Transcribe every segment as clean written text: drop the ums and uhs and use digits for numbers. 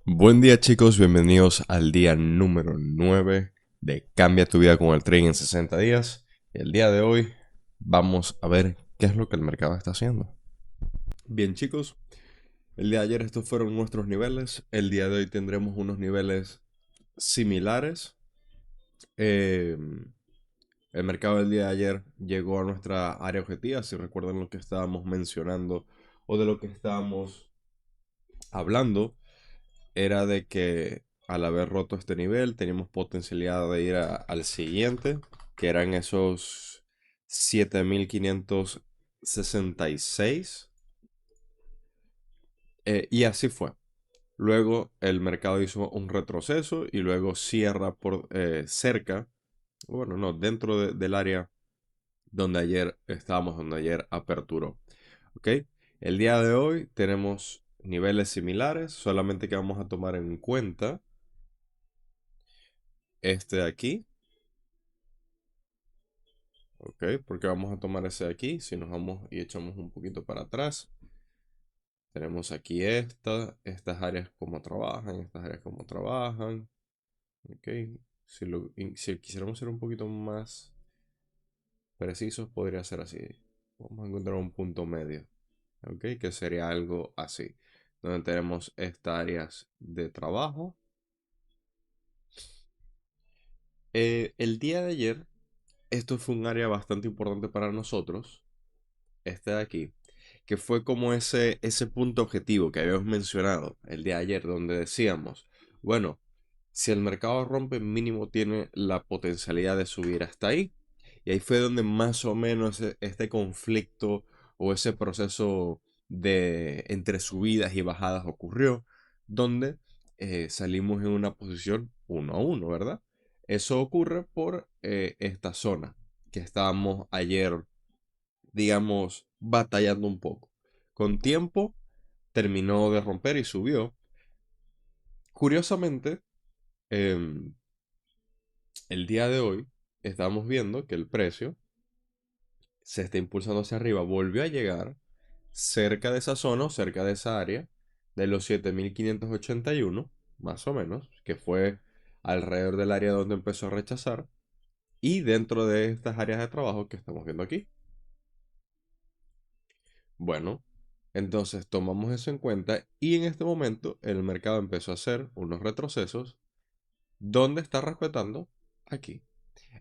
Buen día chicos, bienvenidos al día número 9 de Cambia tu vida con el trading en 60 días. El día de hoy vamos a ver qué es lo que el mercado está haciendo. Bien chicos, el día de ayer estos fueron nuestros niveles. El día de hoy tendremos unos niveles similares. Eh, el mercado del día de ayer llegó a nuestra área objetiva, si recuerdan lo que estábamos mencionando o de lo que estábamos hablando. Era de que al haber roto este nivel teníamos potencialidad de ir al siguiente, que eran esos 7566. Y así fue. Luego el mercado hizo un retroceso y luego cierra por cerca, bueno, no, dentro del área donde ayer estábamos, donde ayer aperturó. ¿Ok? El día de hoy tenemos niveles similares, solamente que vamos a tomar en cuenta este de aquí. Ok, porque vamos a tomar ese de aquí. Si nos vamos y echamos un poquito para atrás, tenemos aquí estas áreas como trabajan, estas áreas como trabajan. Ok, si quisiéramos ser un poquito más precisos, podría ser así. Vamos a encontrar un punto medio. Ok, que sería algo así. Donde tenemos estas áreas de trabajo. El día de ayer, esto fue un área bastante importante para nosotros. Este de aquí, que fue como ese punto objetivo que habíamos mencionado el día de ayer, donde decíamos, bueno, si el mercado rompe, mínimo tiene la potencialidad de subir hasta ahí. Y ahí fue donde más o menos este conflicto o ese proceso de entre subidas y bajadas ocurrió, donde salimos en una posición 1 a 1, ¿verdad? Eso ocurre por esta zona que estábamos ayer, digamos, batallando un poco. Con tiempo terminó de romper y subió. Curiosamente, em, el día de hoy estamos viendo que el precio se está impulsando hacia arriba. Volvió a llegar cerca de esa zona, cerca de esa área, de los 7581 más o menos, que fue alrededor del área donde empezó a rechazar, y dentro de estas áreas de trabajo que estamos viendo aquí. Bueno, entonces tomamos eso en cuenta y en este momento el mercado empezó a hacer unos retrocesos donde está respetando aquí.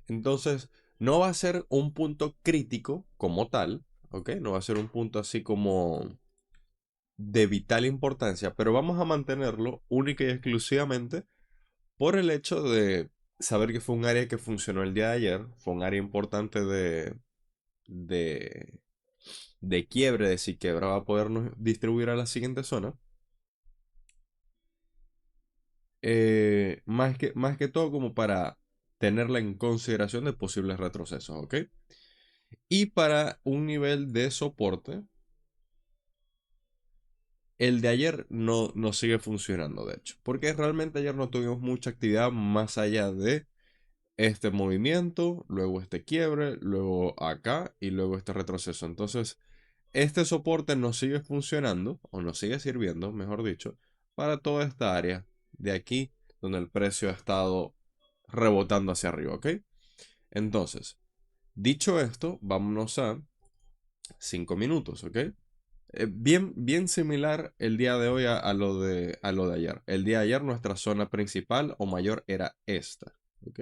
Entonces, no va a ser un punto crítico como tal, ¿ok? No va a ser un punto así como de vital importancia, pero vamos a mantenerlo única y exclusivamente por el hecho de saber que fue un área que funcionó el día de ayer, fue un área importante de, de quiebre, de si quiebra va a podernos distribuir a la siguiente zona. Más que todo como para tenerla en consideración de posibles retrocesos, ¿ok? Y para un nivel de soporte, el de ayer no sigue funcionando, de hecho, porque realmente ayer no tuvimos mucha actividad más allá de este movimiento, luego este quiebre, luego acá y luego este retroceso. Entonces, este soporte nos sigue funcionando, o nos sigue sirviendo, mejor dicho, para toda esta área de aquí, donde el precio ha estado rebotando hacia arriba, ¿ok? Entonces, dicho esto, vámonos a 5 minutos, ¿ok? Bien similar el día de hoy a lo de ayer. El día de ayer nuestra zona principal o mayor era esta, ¿ok?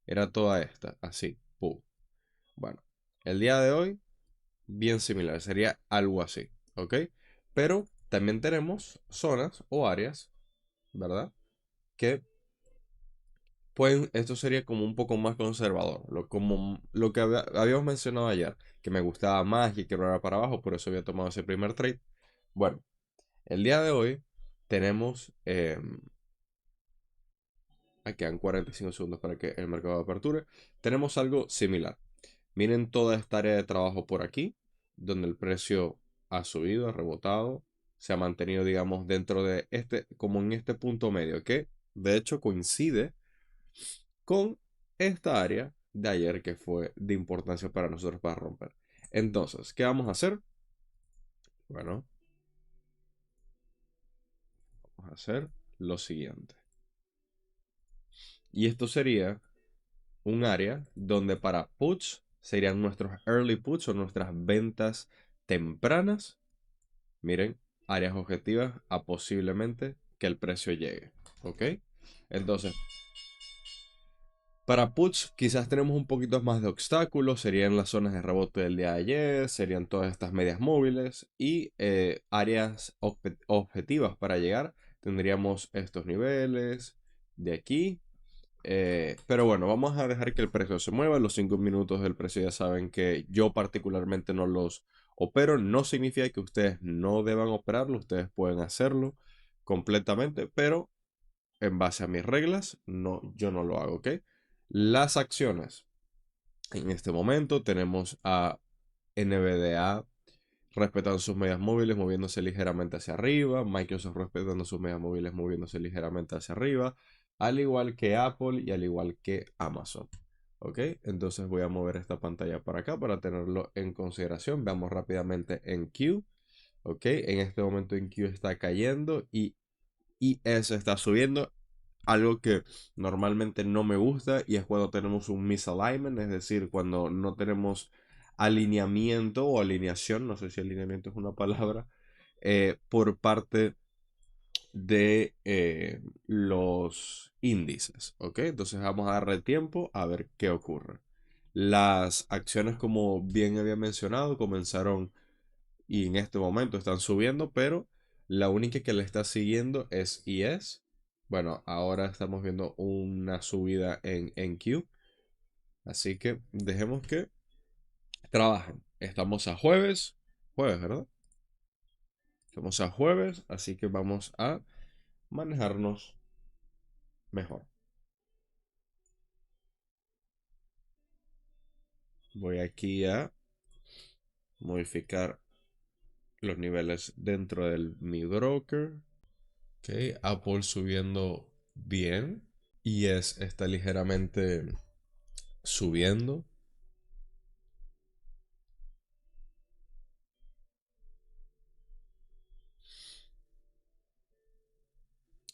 Era toda esta, así, ¡pum! Bueno, el día de hoy bien similar, sería algo así, ¿ok? Pero también tenemos zonas o áreas, ¿verdad? Que pueden, esto sería como un poco más conservador, como lo que habíamos mencionado ayer, que me gustaba más y que no era para abajo, por eso había tomado ese primer trade. Bueno, el día de hoy tenemos, aquí quedan 45 segundos para que el mercado de apertura, tenemos algo similar. Miren toda esta área de trabajo por aquí, donde el precio ha subido, ha rebotado, se ha mantenido, digamos, dentro de este, como en este punto medio, que de hecho coincide con esta área de ayer que fue de importancia para nosotros para romper. Entonces, ¿qué vamos a hacer? Bueno, vamos a hacer. lo siguiente. Y esto sería un área donde para puts serían nuestros early puts o nuestras ventas tempranas. Miren, áreas objetivas a posiblemente que el precio llegue. ¿Ok? Entonces, para puts quizás tenemos un poquito más de obstáculos, serían las zonas de rebote del día de ayer, serían todas estas medias móviles y áreas objetivas para llegar. Tendríamos estos niveles de aquí. Pero bueno, vamos a dejar que el precio se mueva. Los 5 minutos del precio ya saben que yo particularmente no los opero. No significa que ustedes no deban operarlo, ustedes pueden hacerlo completamente, pero en base a mis reglas, no, yo no lo hago, ¿ok? Las acciones. En este momento tenemos a NVDA respetando sus medias móviles, moviéndose ligeramente hacia arriba. Microsoft respetando sus medias móviles, moviéndose ligeramente hacia arriba. Al igual que Apple y al igual que Amazon. ¿Ok? Entonces voy a mover esta pantalla para acá para tenerlo en consideración. Veamos rápidamente en Q. ¿Ok? En este momento en Q está cayendo y IS está subiendo. Algo que normalmente no me gusta y es cuando tenemos un misalignment, es decir, cuando no tenemos alineamiento o alineación, no sé si alineamiento es una palabra, por parte de los índices, ¿ok? Entonces vamos a darle tiempo a ver qué ocurre. Las acciones, como bien había mencionado, comenzaron y en este momento están subiendo, pero la única que le está siguiendo es IS. Bueno, ahora estamos viendo una subida en Q, así que dejemos que trabajen. Estamos a jueves, ¿verdad? Estamos a jueves, así que vamos a manejarnos mejor. Voy aquí a modificar los niveles dentro del mi broker. Ok, Apple subiendo bien. IS está ligeramente subiendo.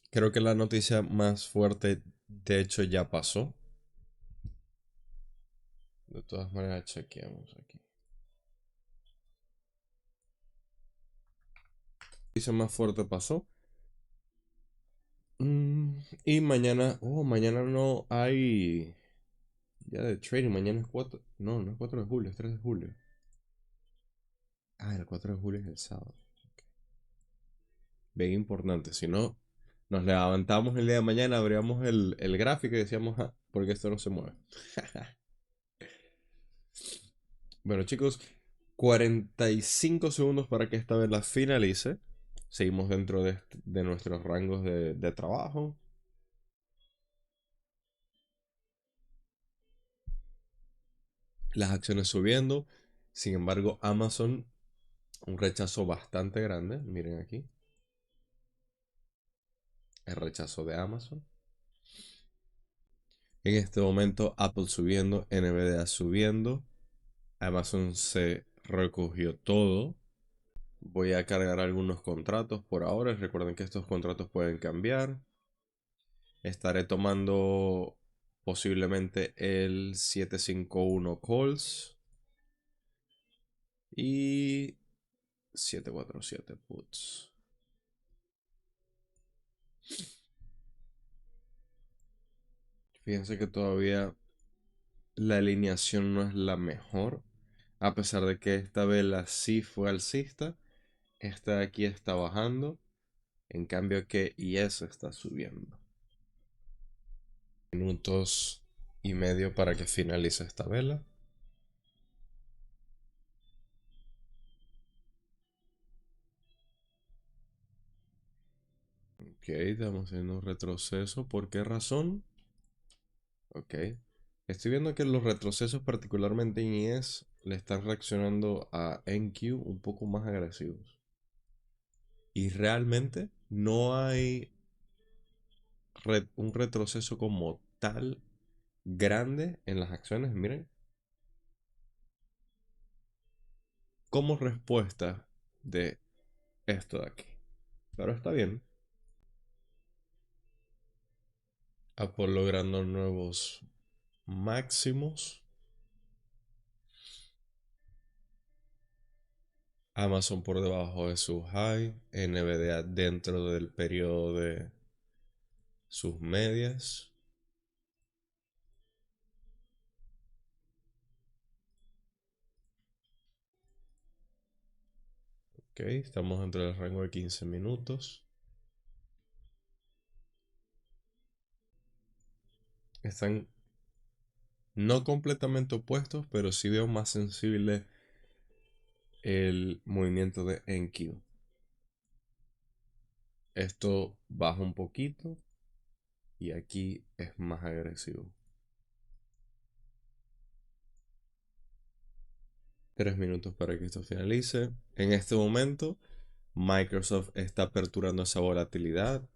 Creo que la noticia más fuerte, de hecho, ya pasó. De todas maneras, chequeamos aquí. La noticia más fuerte pasó. Y mañana, mañana no hay ya de trading. Mañana es 4, no, no es 4 de julio, es 3 de julio. Ah, el 4 de julio es el sábado. Bien importante. Si no, nos levantamos el día de mañana, abríamos el gráfico y decíamos, ah, porque esto no se mueve. Bueno, chicos, 45 segundos para que esta vela finalice. Seguimos dentro de nuestros rangos de trabajo. Las acciones subiendo. Sin embargo, Amazon, un rechazo bastante grande. Miren aquí. El rechazo de Amazon. En este momento, Apple subiendo, NVIDIA subiendo. Amazon se recogió todo. Voy a cargar algunos contratos por ahora. Recuerden que estos contratos pueden cambiar. Estaré tomando posiblemente el 751 calls y 747 puts. Fíjense que todavía la alineación no es la mejor. A pesar de que esta vela sí fue alcista, esta de aquí está bajando. En cambio que IS está subiendo. Minutos y medio para que finalice esta vela. Ok, estamos haciendo un retroceso. ¿Por qué razón? Ok. Estoy viendo que los retrocesos, particularmente en IS, le están reaccionando a NQ un poco más agresivos. Y realmente no hay un retroceso como tal grande en las acciones. Miren, como respuesta de esto de aquí. Pero está bien. Apple logrando nuevos máximos. Amazon por debajo de su high. NVDA dentro del periodo de sus medias. Ok, estamos dentro del rango de 15 minutos. Están no completamente opuestos, pero sí veo más sensible el movimiento de NQ. Esto baja un poquito y aquí es más agresivo. 3 minutos para que esto finalice. En este momento, Microsoft está aperturando esa volatilidad.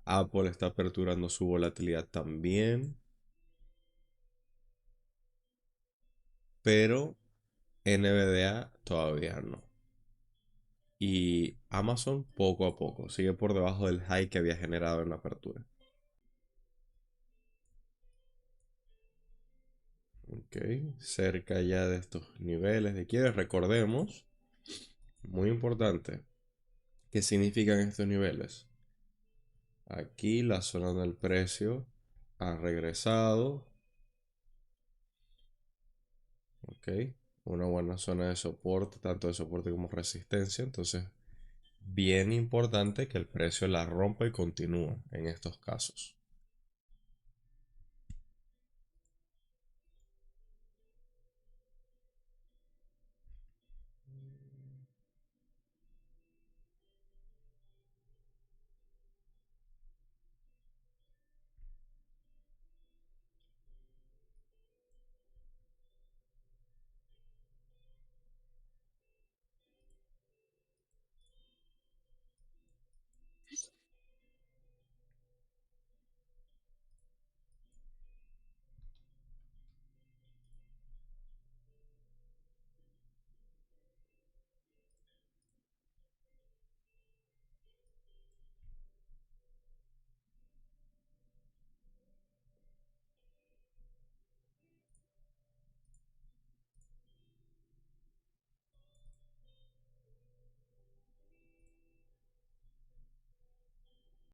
Apple está aperturando su volatilidad también. Pero NVDA todavía no. Y Amazon poco a poco. Sigue por debajo del high que había generado en la apertura. Ok, cerca ya de estos niveles de quiebre. Recordemos, muy importante, ¿qué significan estos niveles? Aquí la zona del precio ha regresado. Ok, una buena zona de soporte, tanto de soporte como resistencia. Entonces, bien importante que el precio la rompa y continúe en estos casos.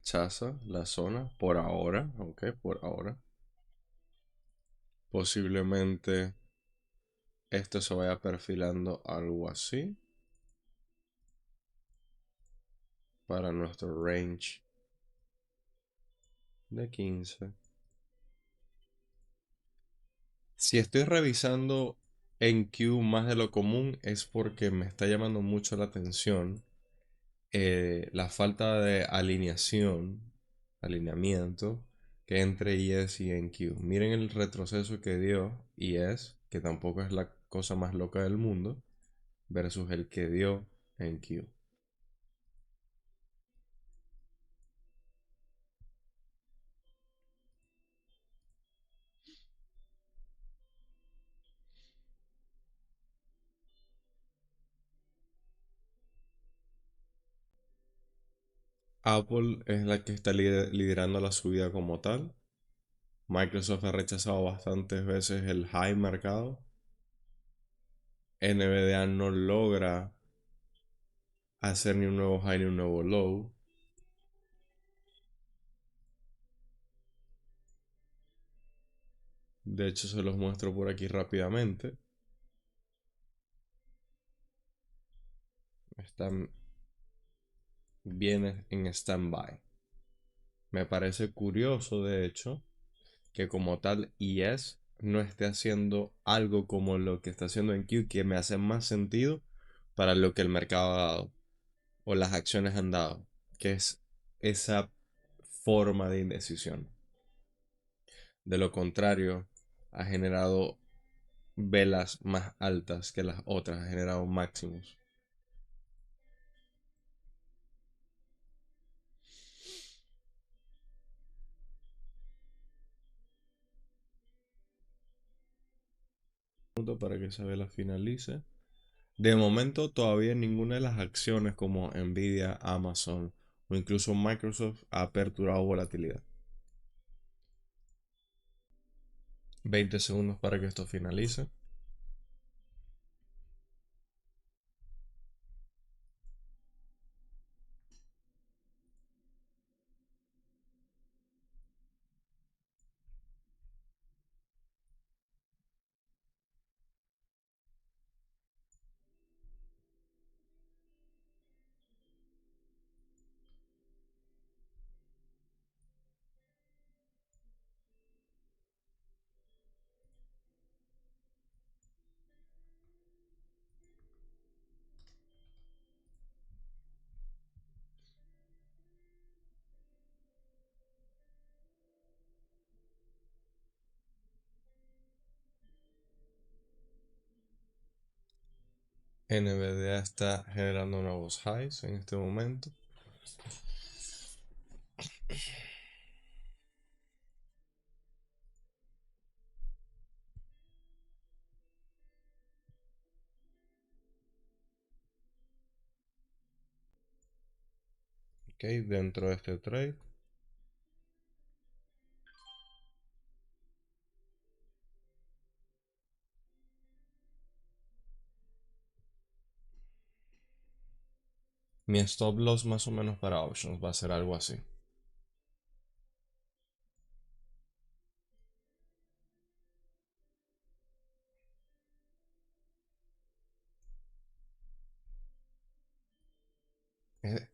Chaza la zona por ahora, ok, por ahora. Posiblemente esto se vaya perfilando algo así para nuestro range de 15. Si estoy revisando en Q más de lo común es porque me está llamando mucho la atención la falta de alineamiento que entre IS y NQ. Miren el retroceso que dio IS, que tampoco es la cosa más loca del mundo, versus el que dio NQ. Apple es la que está liderando la subida como tal. Microsoft ha rechazado bastantes veces el high marcado. NVDA no logra hacer ni un nuevo high ni un nuevo low. De hecho, se los muestro por aquí rápidamente. Están bien en stand-by. Me parece curioso, de hecho, que como tal ES no esté haciendo algo como lo que está haciendo en Q, que me hace más sentido para lo que el mercado ha dado o las acciones han dado, que es esa forma de indecisión. De lo contrario, ha generado velas más altas que las otras, ha generado máximos. Para que esa vela finalice. De momento, todavía ninguna de las acciones como Nvidia, Amazon o incluso Microsoft ha aperturado volatilidad. 20 segundos para que esto finalice. NVDA está generando nuevos highs en este momento. Ok, dentro de este trade. Mi stop loss más o menos para options va a ser algo así.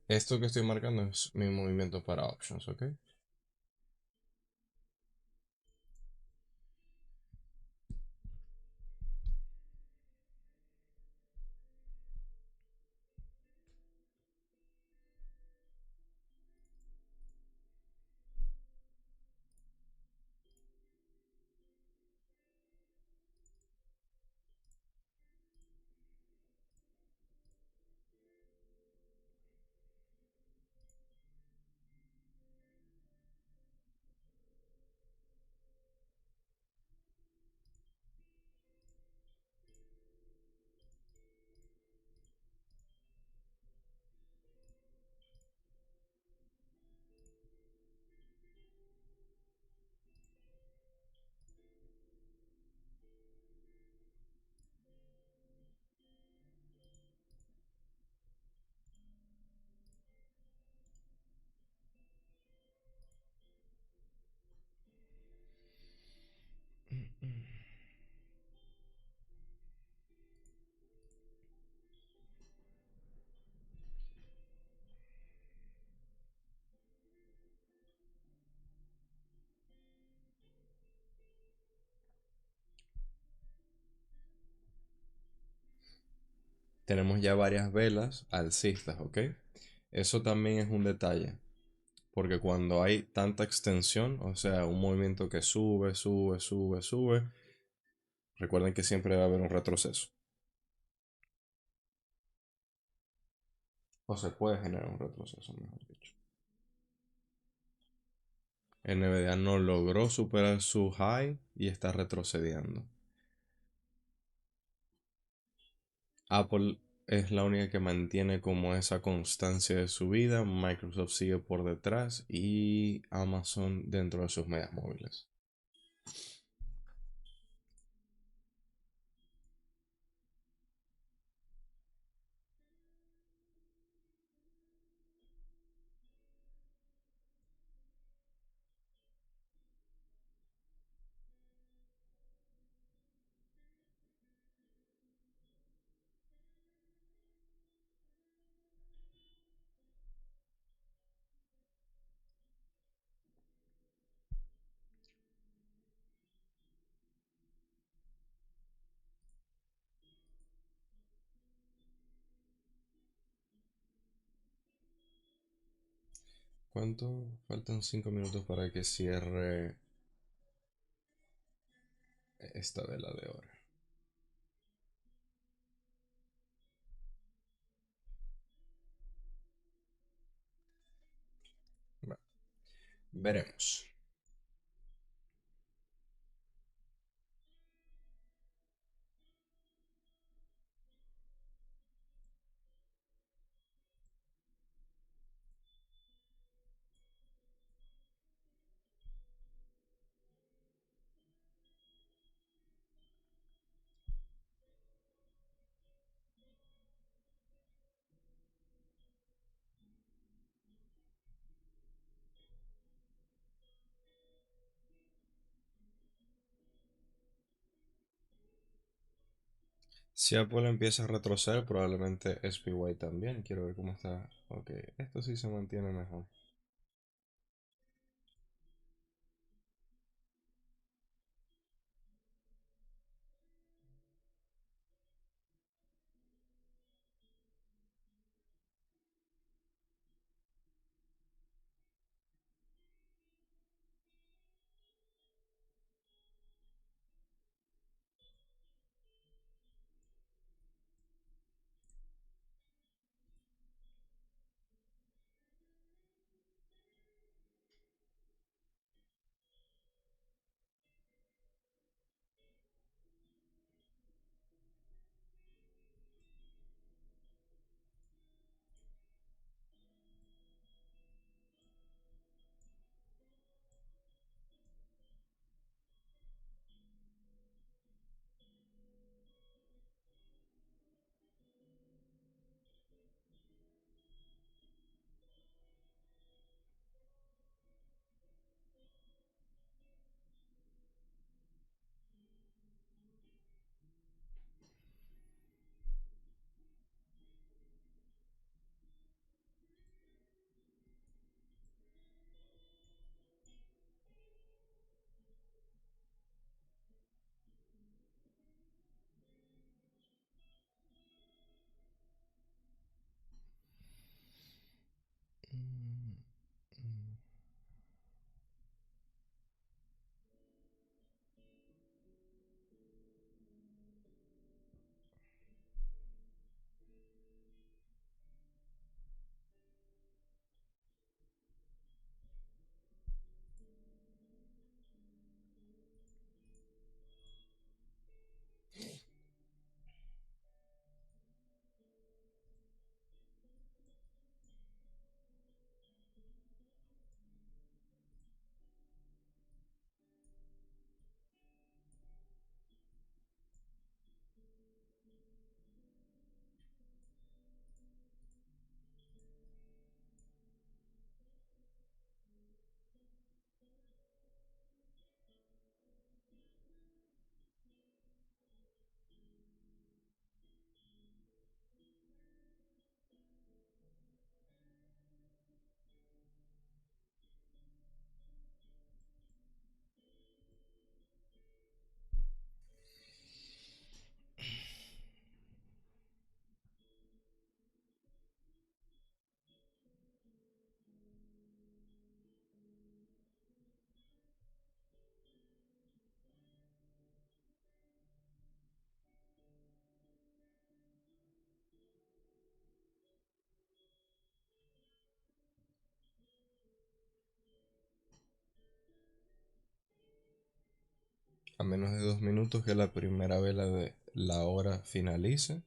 Esto que estoy marcando es mi movimiento para options, ¿ok? Tenemos ya varias velas alcistas, ¿ok? Eso también es un detalle, porque cuando hay tanta extensión, o sea, un movimiento que sube, sube, sube, sube, recuerden que siempre va a haber un retroceso. O se puede generar un retroceso, mejor dicho. NVIDIA no logró superar su high y está retrocediendo. Apple es la única que mantiene como esa constancia de subida. Microsoft sigue por detrás y Amazon dentro de sus medias móviles. ¿Cuánto? Faltan 5 minutos para que cierre esta vela de oro. Bueno, veremos. Si Apple empieza a retroceder, probablemente SPY también. Quiero ver cómo está. Ok, esto sí se mantiene mejor. Mm, mm. A menos de 2 minutos que la primera vela de la hora finalice.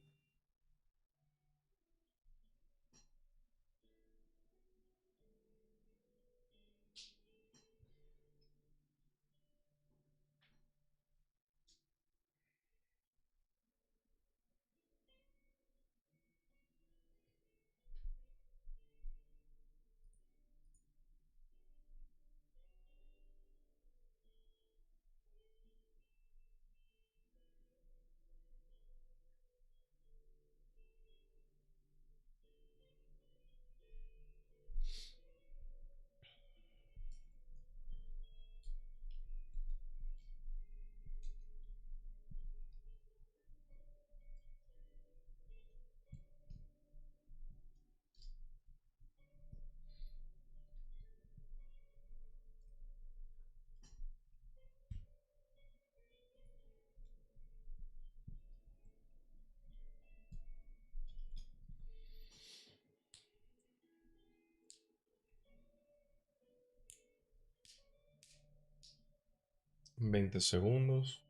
20 segundos.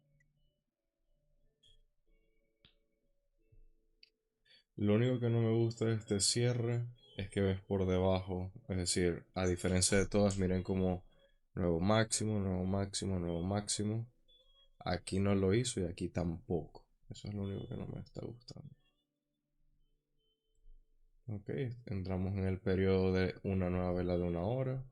Lo único que no me gusta de este cierre es que ves por debajo. Es decir, a diferencia de todas, miren como nuevo máximo, nuevo máximo, nuevo máximo. Aquí no lo hizo y aquí tampoco. Eso es lo único que no me está gustando. Ok, entramos en el periodo de una nueva vela de 1 hora.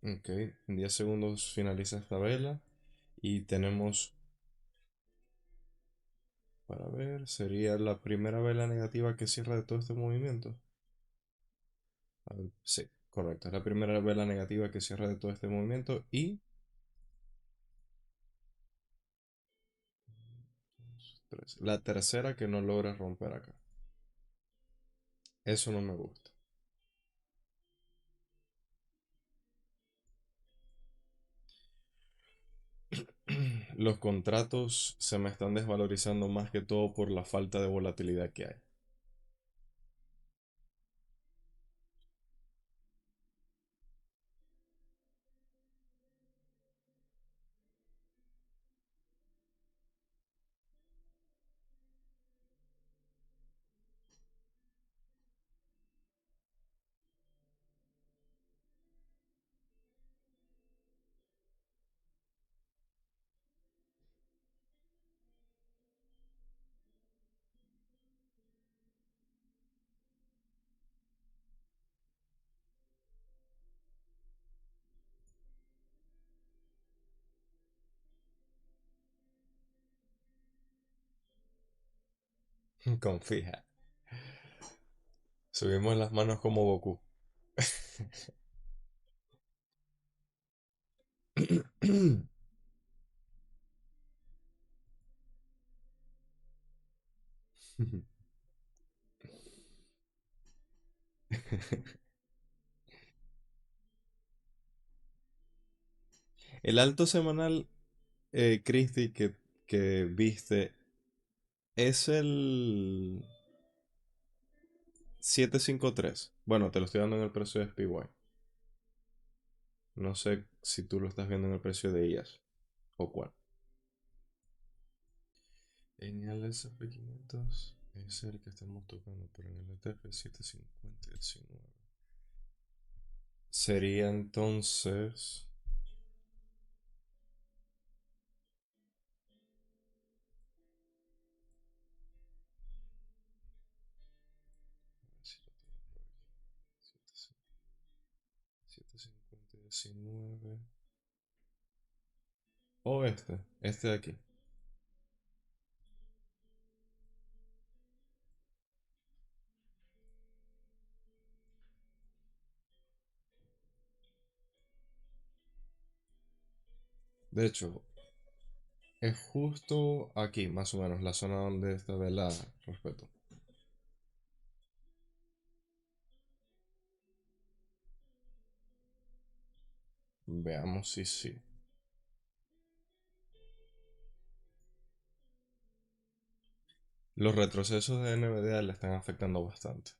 Ok, en 10 segundos finaliza esta vela y tenemos, para ver, sería la primera vela negativa que cierra de todo este movimiento. A ver, sí, correcto, es la primera vela negativa que cierra de todo este movimiento y la tercera que no logra romper acá. Eso no me gusta. Los contratos se me están desvalorizando más que todo por la falta de volatilidad que hay. Confía. Subimos las manos como Goku. El alto semanal, Christie, que viste es el 753. Bueno, te lo estoy dando en el precio de SPY. No sé si tú lo estás viendo en el precio de IAS o cuál. En el S&P 500 es el que estamos tocando, pero en el ETF 750-19. Sería entonces... 750-19. O este de aquí. De hecho, es justo aquí, más o menos, la zona donde esta vela respeto. Veamos si sí. Los retrocesos de NVIDIA le están afectando bastante.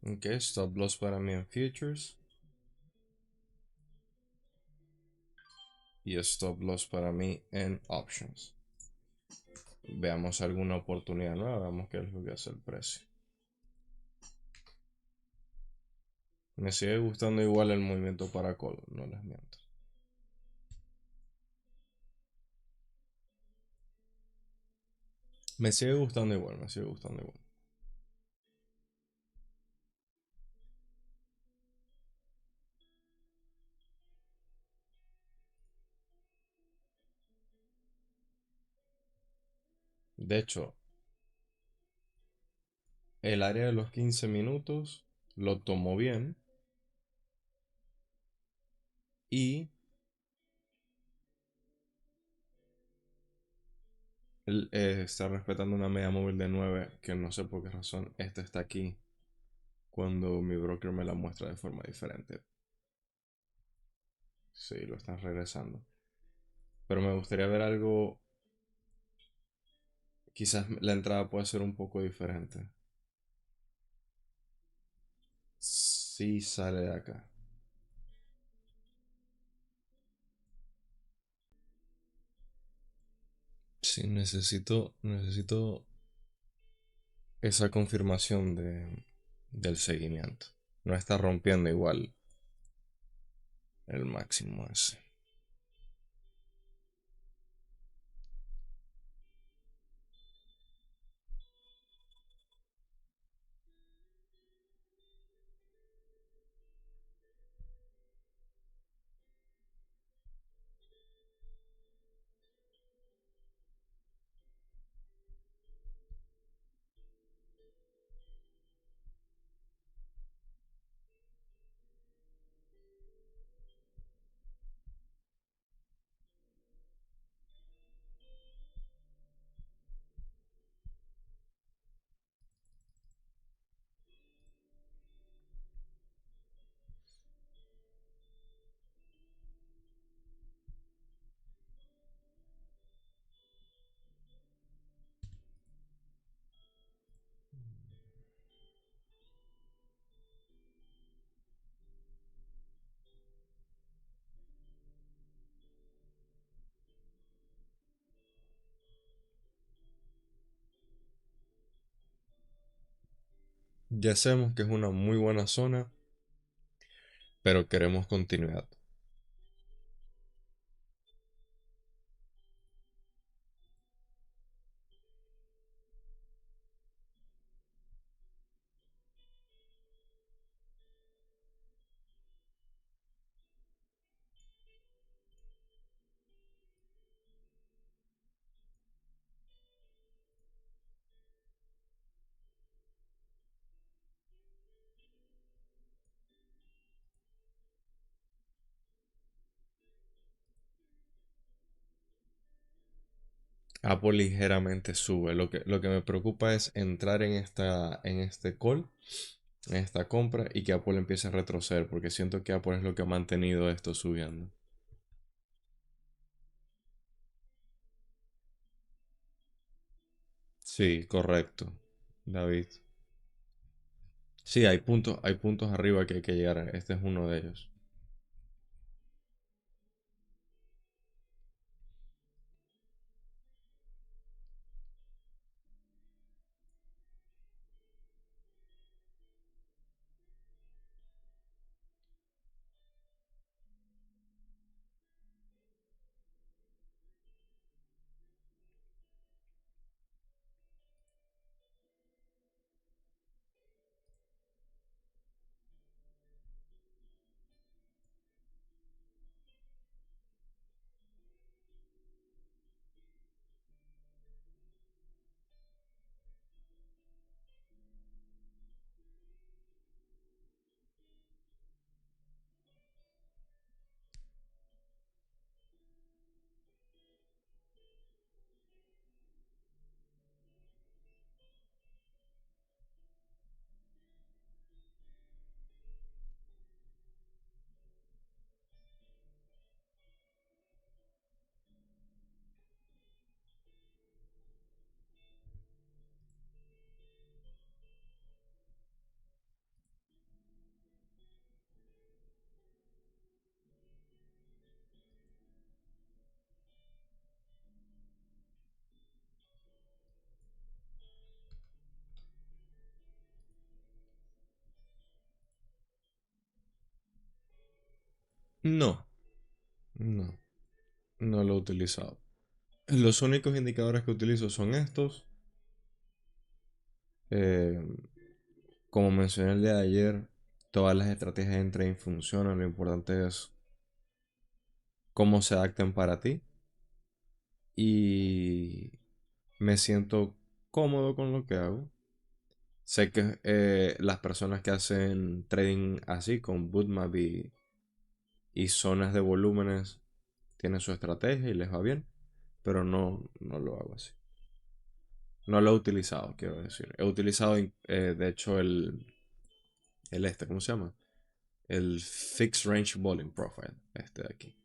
Ok, stop loss para mí en futures y stop loss para mí en options. Veamos alguna oportunidad nueva, veamos qué es lo que hace el precio. Me sigue gustando igual el movimiento para call, no les miento. Me sigue gustando igual, me sigue gustando igual. De hecho, el área de los 15 minutos lo tomó bien y él está respetando una media móvil de 9 que no sé por qué razón esta está aquí cuando mi broker me la muestra de forma diferente. Sí, lo están regresando. Pero me gustaría ver algo, quizás la entrada pueda ser un poco diferente. Sí sale de acá. Sí, necesito esa confirmación del seguimiento. No está rompiendo igual el máximo ese. Ya sabemos que es una muy buena zona, pero queremos continuidad. Apple ligeramente sube. Lo que me preocupa es entrar en este call, en esta compra, y que Apple empiece a retroceder, porque siento que Apple es lo que ha mantenido esto subiendo. Sí, correcto, David. Sí, hay puntos arriba que hay que llegar. Este es uno de ellos. No, no, no lo he utilizado. Los únicos indicadores que utilizo son estos. Eh, Como mencioné el día de ayer, todas las estrategias en trading funcionan. Lo importante es cómo se adapten para ti. Y me siento cómodo con lo que hago. Sé que las personas que hacen trading así, con bootmap y zonas de volúmenes, tienen su estrategia y les va bien. Pero no lo hago así. No lo he utilizado, quiero decir. He utilizado, de hecho, ¿cómo se llama? El Fixed Range Volume Profile, este de aquí.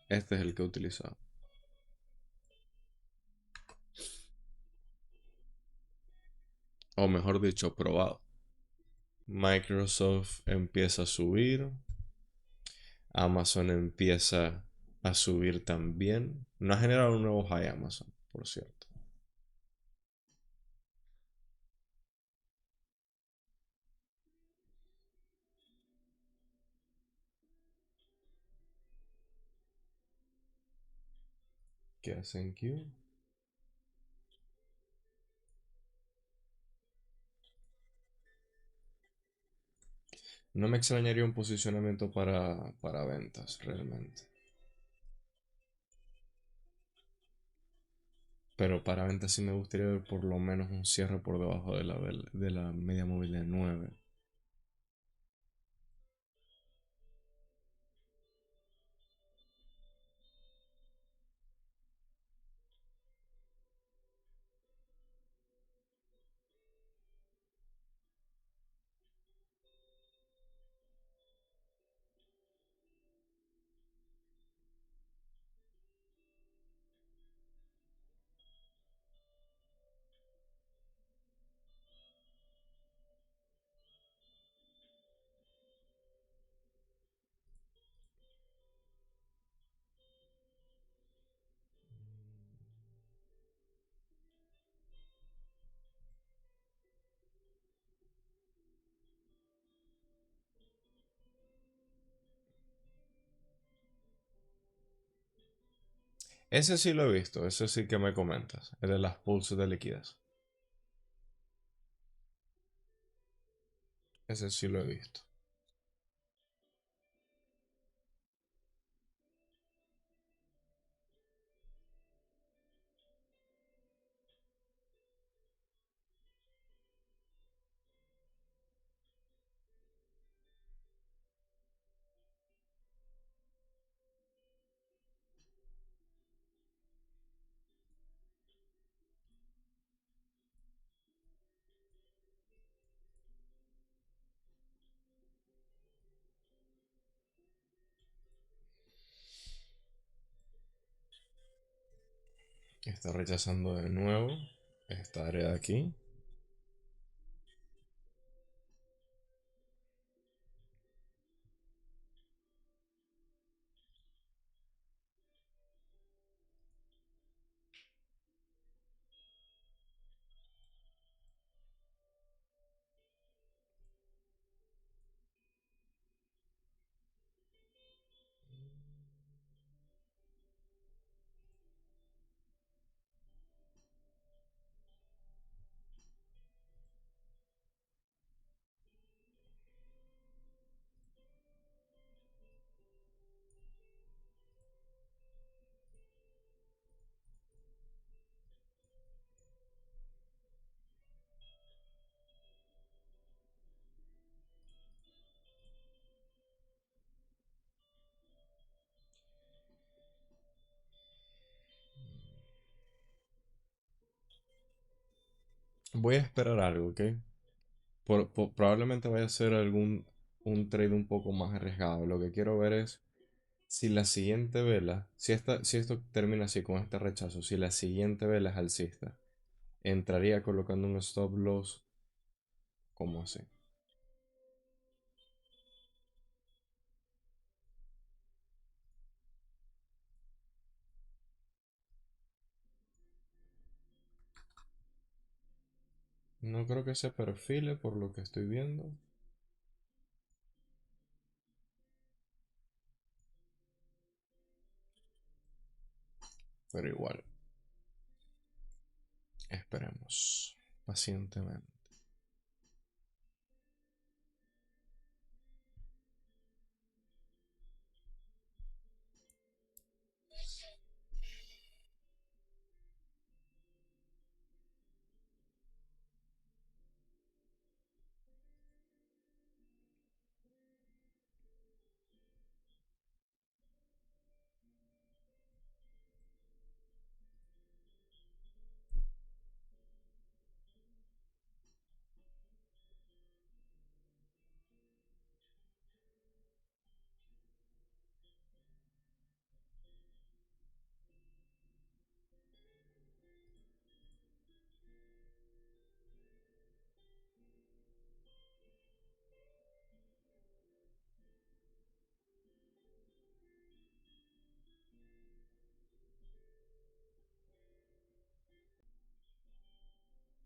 Este es el que he utilizado. O mejor dicho, probado. Microsoft empieza a subir. Amazon empieza a subir también. No ha generado un nuevo high Amazon, por cierto. ¿Qué hacen Q? No me extrañaría un posicionamiento para ventas, realmente. Pero para ventas sí me gustaría ver por lo menos un cierre por debajo de la media móvil de 9. Ese sí lo he visto, ese sí que me comentas, el de las pulses de liquidez. Ese sí lo he visto. Está rechazando de nuevo esta área de aquí. Voy a esperar algo, ¿ok? Probablemente vaya a ser un trade un poco más arriesgado. Lo que quiero ver es si la siguiente vela, si esto termina así con este rechazo, si la siguiente vela es alcista, entraría colocando un stop loss como así. No creo que se perfile por lo que estoy viendo, pero igual. Esperemos pacientemente.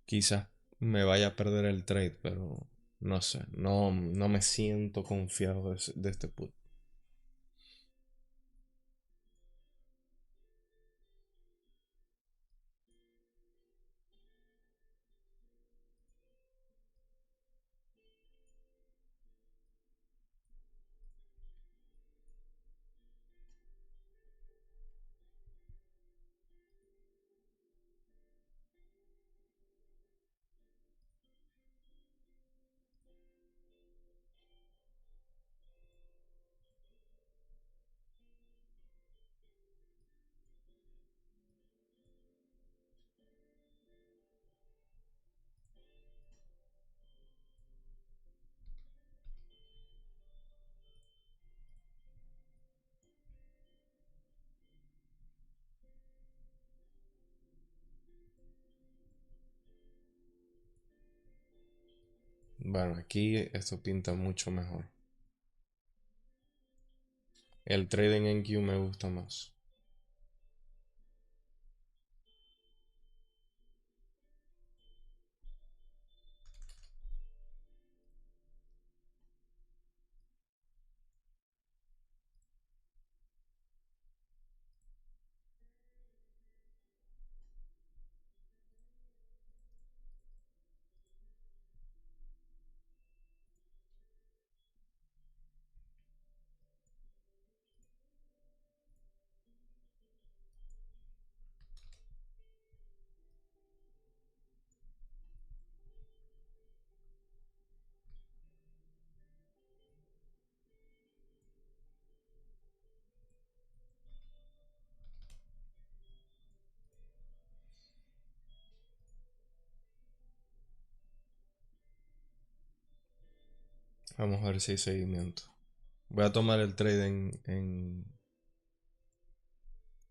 Quizás me vaya a perder el trade, pero no sé. No me siento confiado de este put. Bueno, aquí esto pinta mucho mejor. El trading en Q me gusta más. Vamos a ver si hay seguimiento. Voy a tomar el trade en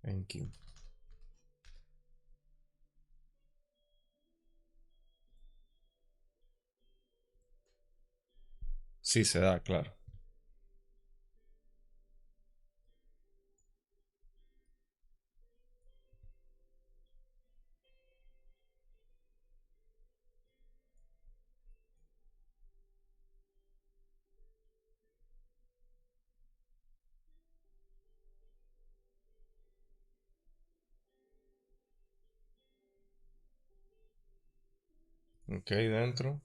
Q. Sí se da, claro. Ok, dentro.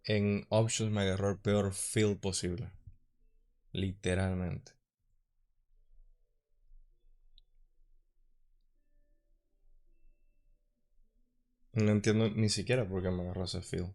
En options me agarró el peor fill posible. Literalmente. No entiendo ni siquiera por qué me agarró ese feel.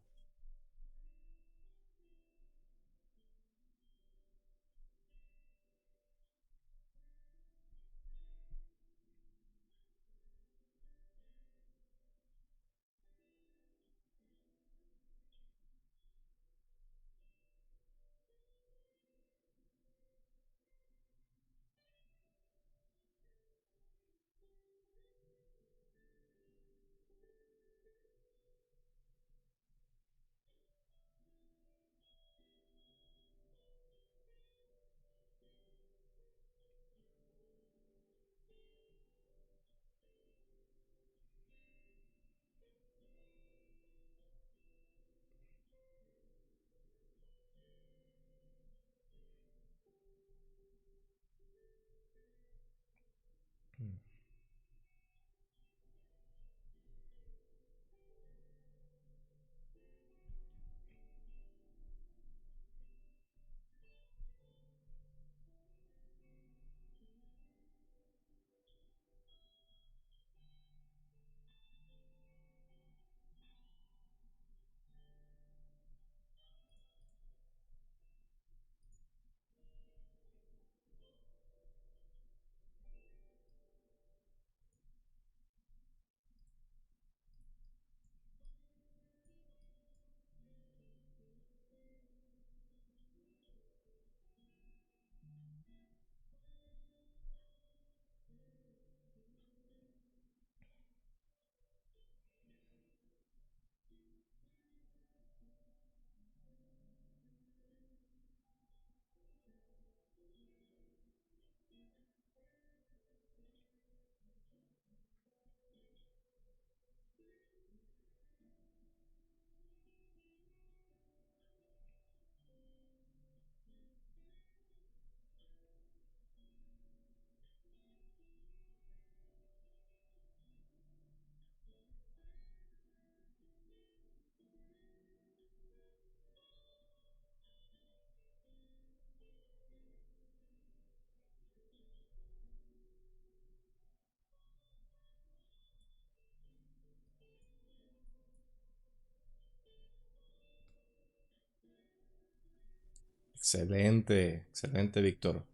Excelente, excelente, Víctor.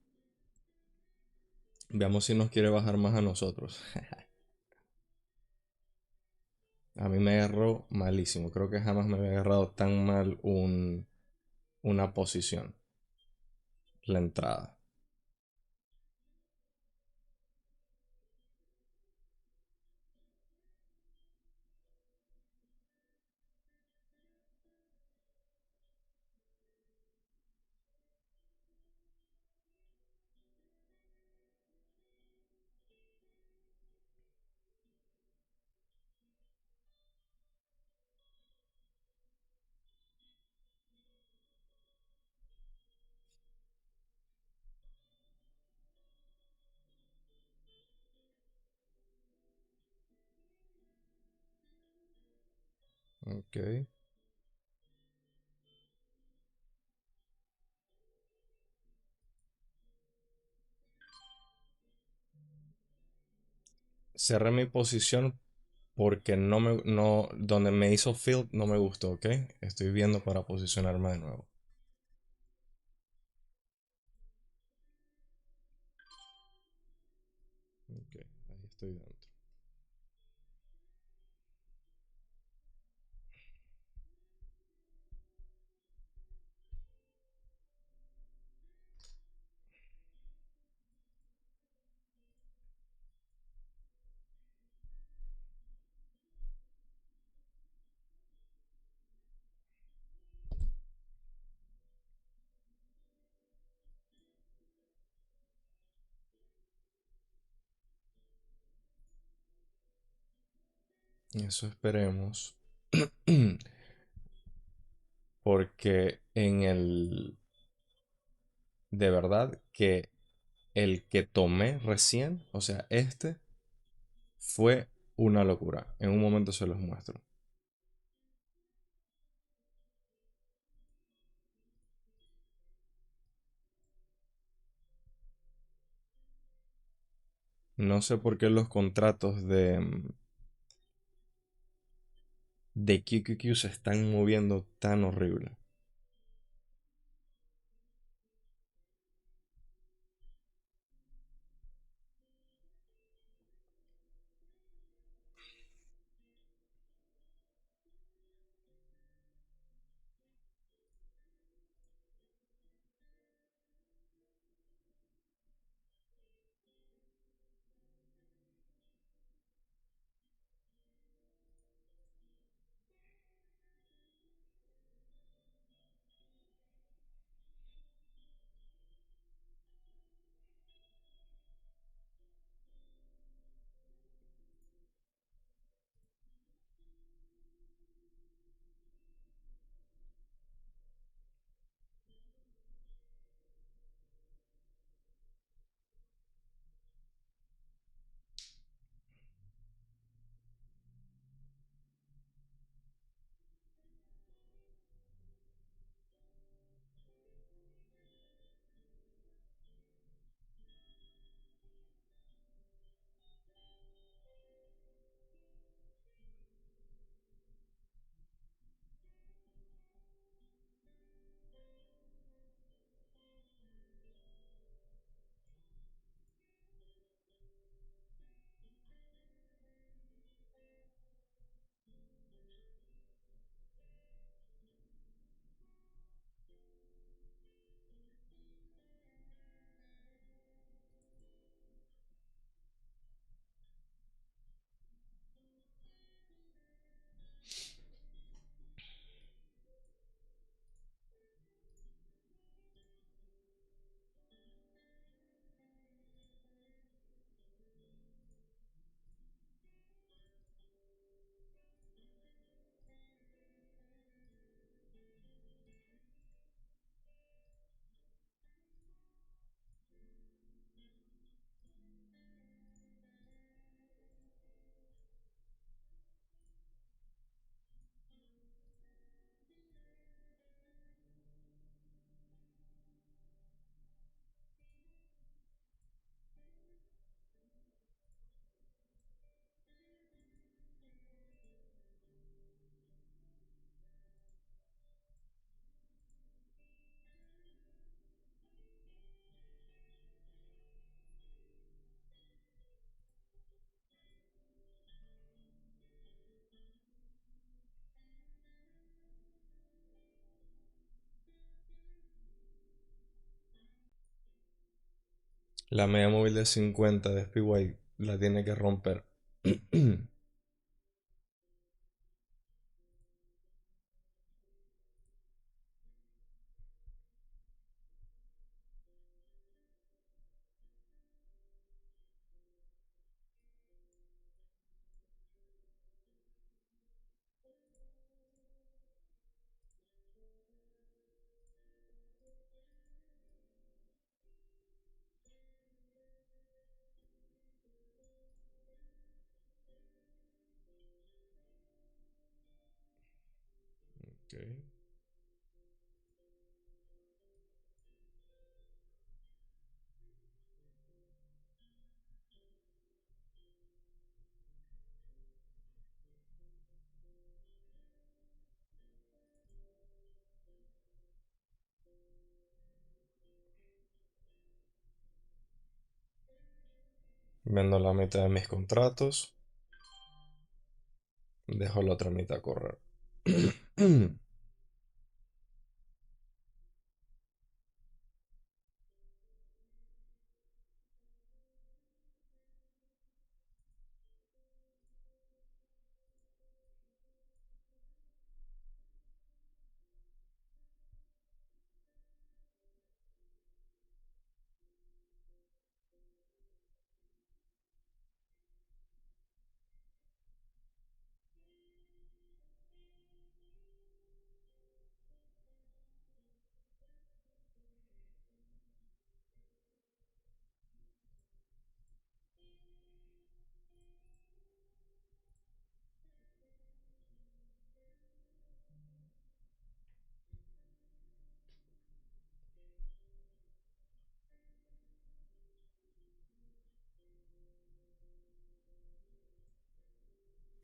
Veamos si nos quiere bajar más a nosotros. A mí me agarró malísimo. Creo que jamás me había agarrado tan mal una posición. La entrada. Ok. Cerré mi posición porque donde me hizo field no me gustó, ¿ok? Estoy viendo para posicionarme de nuevo. Ok, ahí estoy dentro. Eso esperemos. Porque de verdad que el que tomé recién, o sea, fue una locura. En un momento se los muestro. No sé por qué los contratos de QQQ se están moviendo tan horrible. La media móvil de 50 de SPY la tiene que romper. Ok. Vendo la mitad de mis contratos, dejo la otra mitad correr.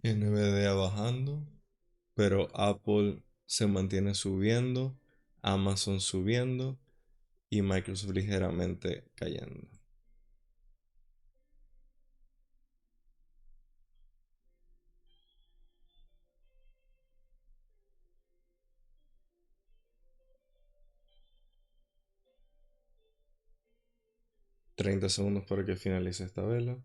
NVDA bajando. pero Apple se mantiene subiendo, Amazon subiendo y Microsoft ligeramente cayendo. 30 segundos para que finalice esta vela.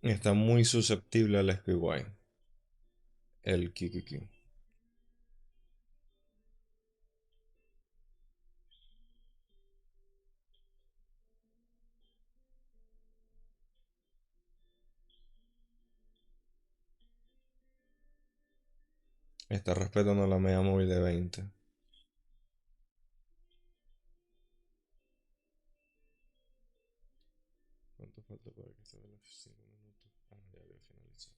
Está muy susceptible al SPY, el QQQ. Está respetando la media móvil de 20. ¿Cuánto falta para que se vea los 5 minutos? Ah, ya había finalizado.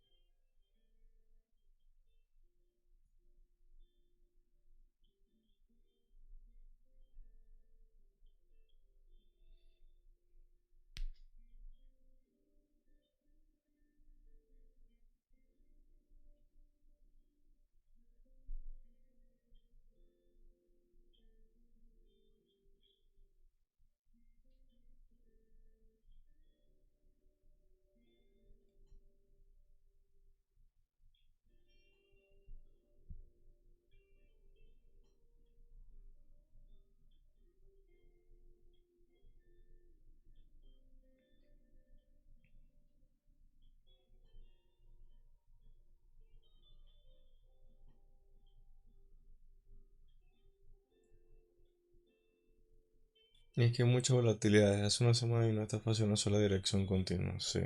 Y es que hay mucha volatilidad. Desde hace una semana y no está fácil una sola dirección continua. Sí.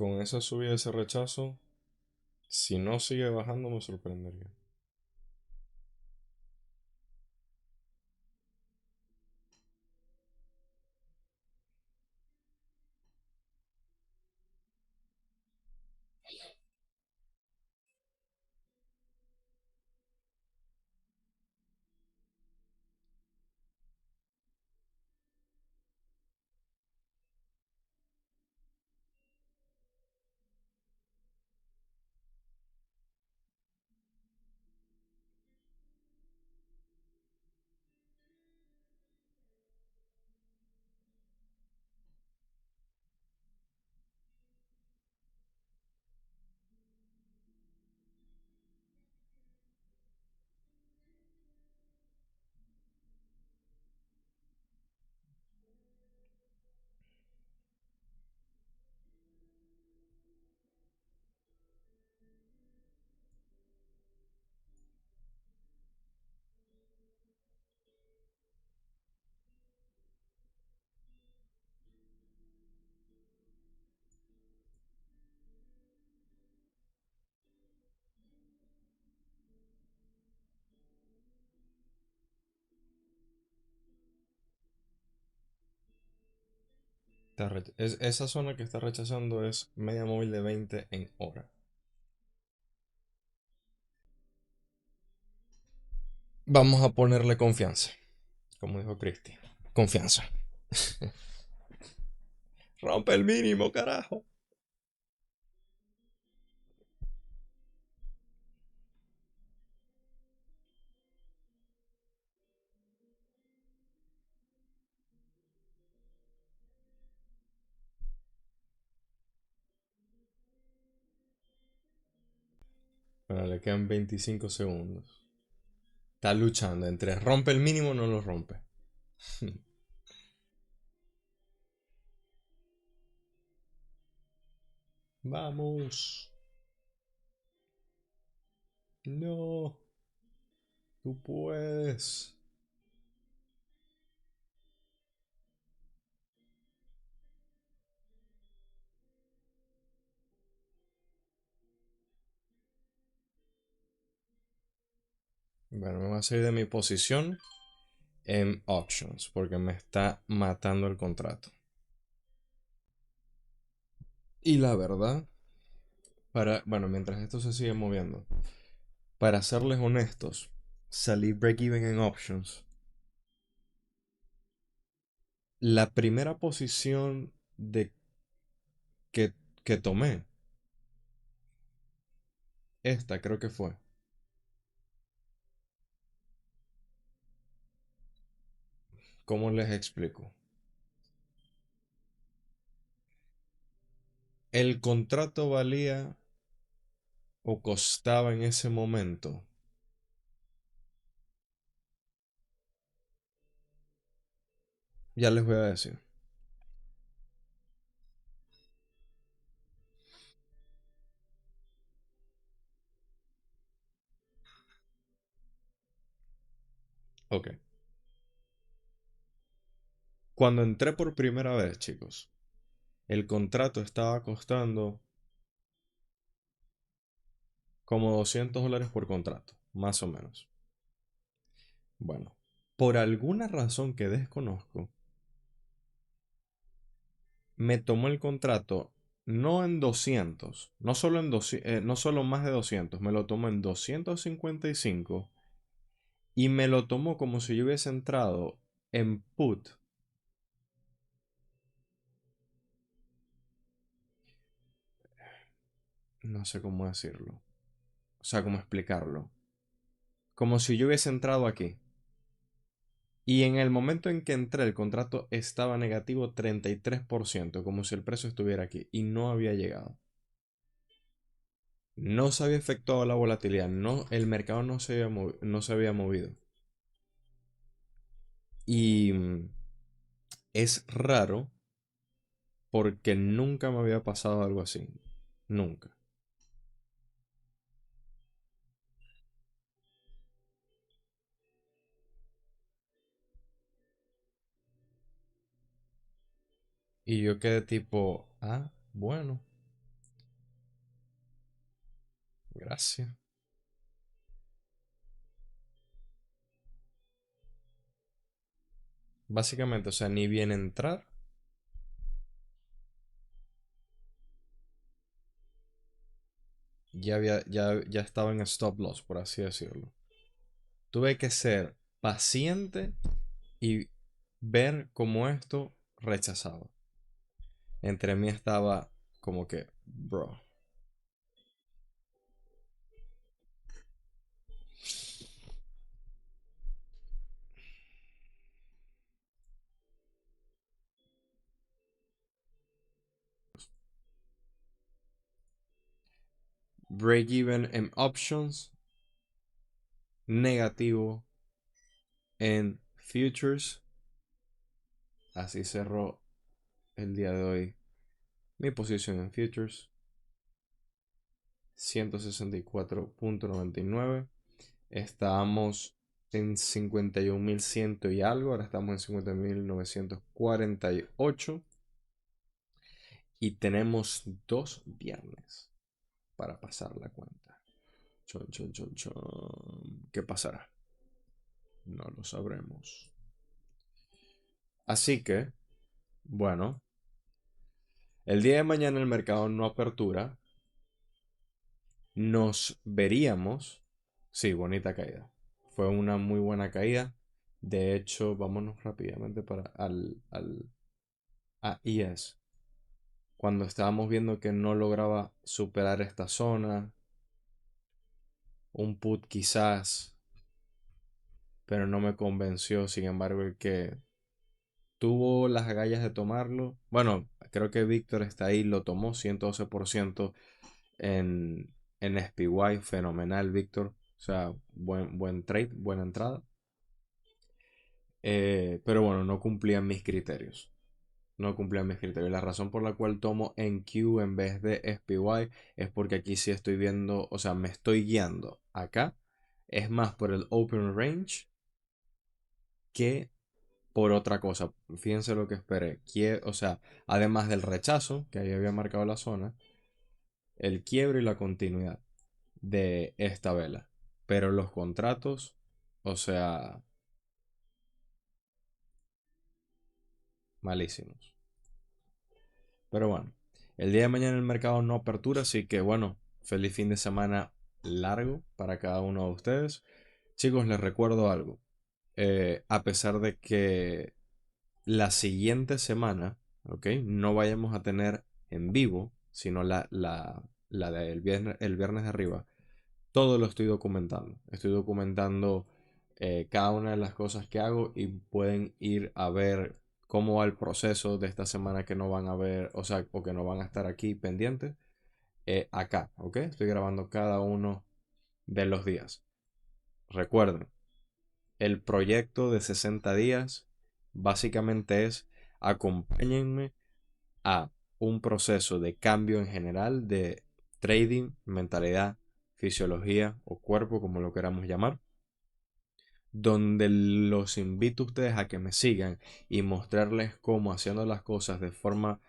Con esa subida de ese rechazo, si no sigue bajando, me sorprendería. Esa zona que está rechazando es media móvil de 20 en hora. Vamos a ponerle confianza, como dijo Cristi. Confianza. Rompe el mínimo, carajo. Bueno, le quedan 25 segundos. Está luchando entre rompe el mínimo o no lo rompe. Vamos. No. Tú puedes. Bueno, me voy a salir de mi posición en options porque me está matando el contrato. Y la verdad, bueno, mientras esto se sigue moviendo, para serles honestos, salí break-even en options. La primera posición que, que tomé, esta creo que fue. ¿Cómo les explico? El contrato valía o costaba en ese momento. Ya les voy a decir. Ok. Cuando entré por primera vez, chicos, el contrato estaba costando como $200 por contrato, más o menos. Bueno, por alguna razón que desconozco, me tomó el contrato no en 200, no solo no solo más de 200, me lo tomó en 255 y me lo tomó como si yo hubiese entrado en put. No sé cómo decirlo. O sea, cómo explicarlo. Como si yo hubiese entrado aquí. Y en el momento en que entré, el contrato estaba negativo 33%, como si el precio estuviera aquí. Y no había llegado. No se había efectuado la volatilidad. No, el mercado no se había movido. Y es raro porque nunca me había pasado algo así. Nunca. Y yo quedé tipo, ah, bueno. Gracias. Básicamente, o sea, ni bien entrar, ya estaba en stop loss, por así decirlo. Tuve que ser paciente y ver cómo esto rechazaba. Entre mí estaba como que, bro. Break even en options, negativo en futures. Así cerró el día de hoy mi posición en futures. 164.99. Estábamos en 51.100 y algo. Ahora estamos en 50.948. Y tenemos 2 viernes para pasar la cuenta. Chon, chon, chon, chon. ¿Qué pasará? No lo sabremos. Así que, bueno, el día de mañana el mercado no apertura. Nos veríamos. Sí, bonita caída. Fue una muy buena caída. De hecho, vámonos rápidamente para a IS. Cuando estábamos viendo que no lograba superar esta zona, un put quizás, pero no me convenció. Sin embargo, el que tuvo las agallas de tomarlo, bueno, creo que Víctor está ahí, lo tomó 112% en SPY, fenomenal, Víctor. O sea, buen trade, buena entrada. Pero bueno, no cumplían mis criterios. No cumplían mis criterios. La razón por la cual tomo en Q en vez de SPY es porque aquí sí estoy viendo, o sea, me estoy guiando acá. Es más por el Open Range que por otra cosa. Fíjense lo que esperé. O sea, además del rechazo, que ahí había marcado la zona, el quiebre y la continuidad de esta vela. Pero los contratos, o sea, malísimos. Pero bueno, el día de mañana el mercado no apertura, así que bueno, feliz fin de semana largo para cada uno de ustedes. Chicos, les recuerdo algo. A pesar de que la siguiente semana, ¿ok? No vayamos a tener en vivo, sino la del viernes, el viernes de arriba, todo lo estoy documentando. Estoy documentando cada una de las cosas que hago y pueden ir a ver cómo va el proceso de esta semana que no van a ver, o sea, o que no van a estar aquí pendientes, acá, ¿ok? Estoy grabando cada uno de los días. Recuerden, el proyecto de 60 días básicamente es acompáñenme a un proceso de cambio en general de trading, mentalidad, fisiología o cuerpo, como lo queramos llamar, donde los invito a ustedes a que me sigan y mostrarles cómo haciendo las cosas de forma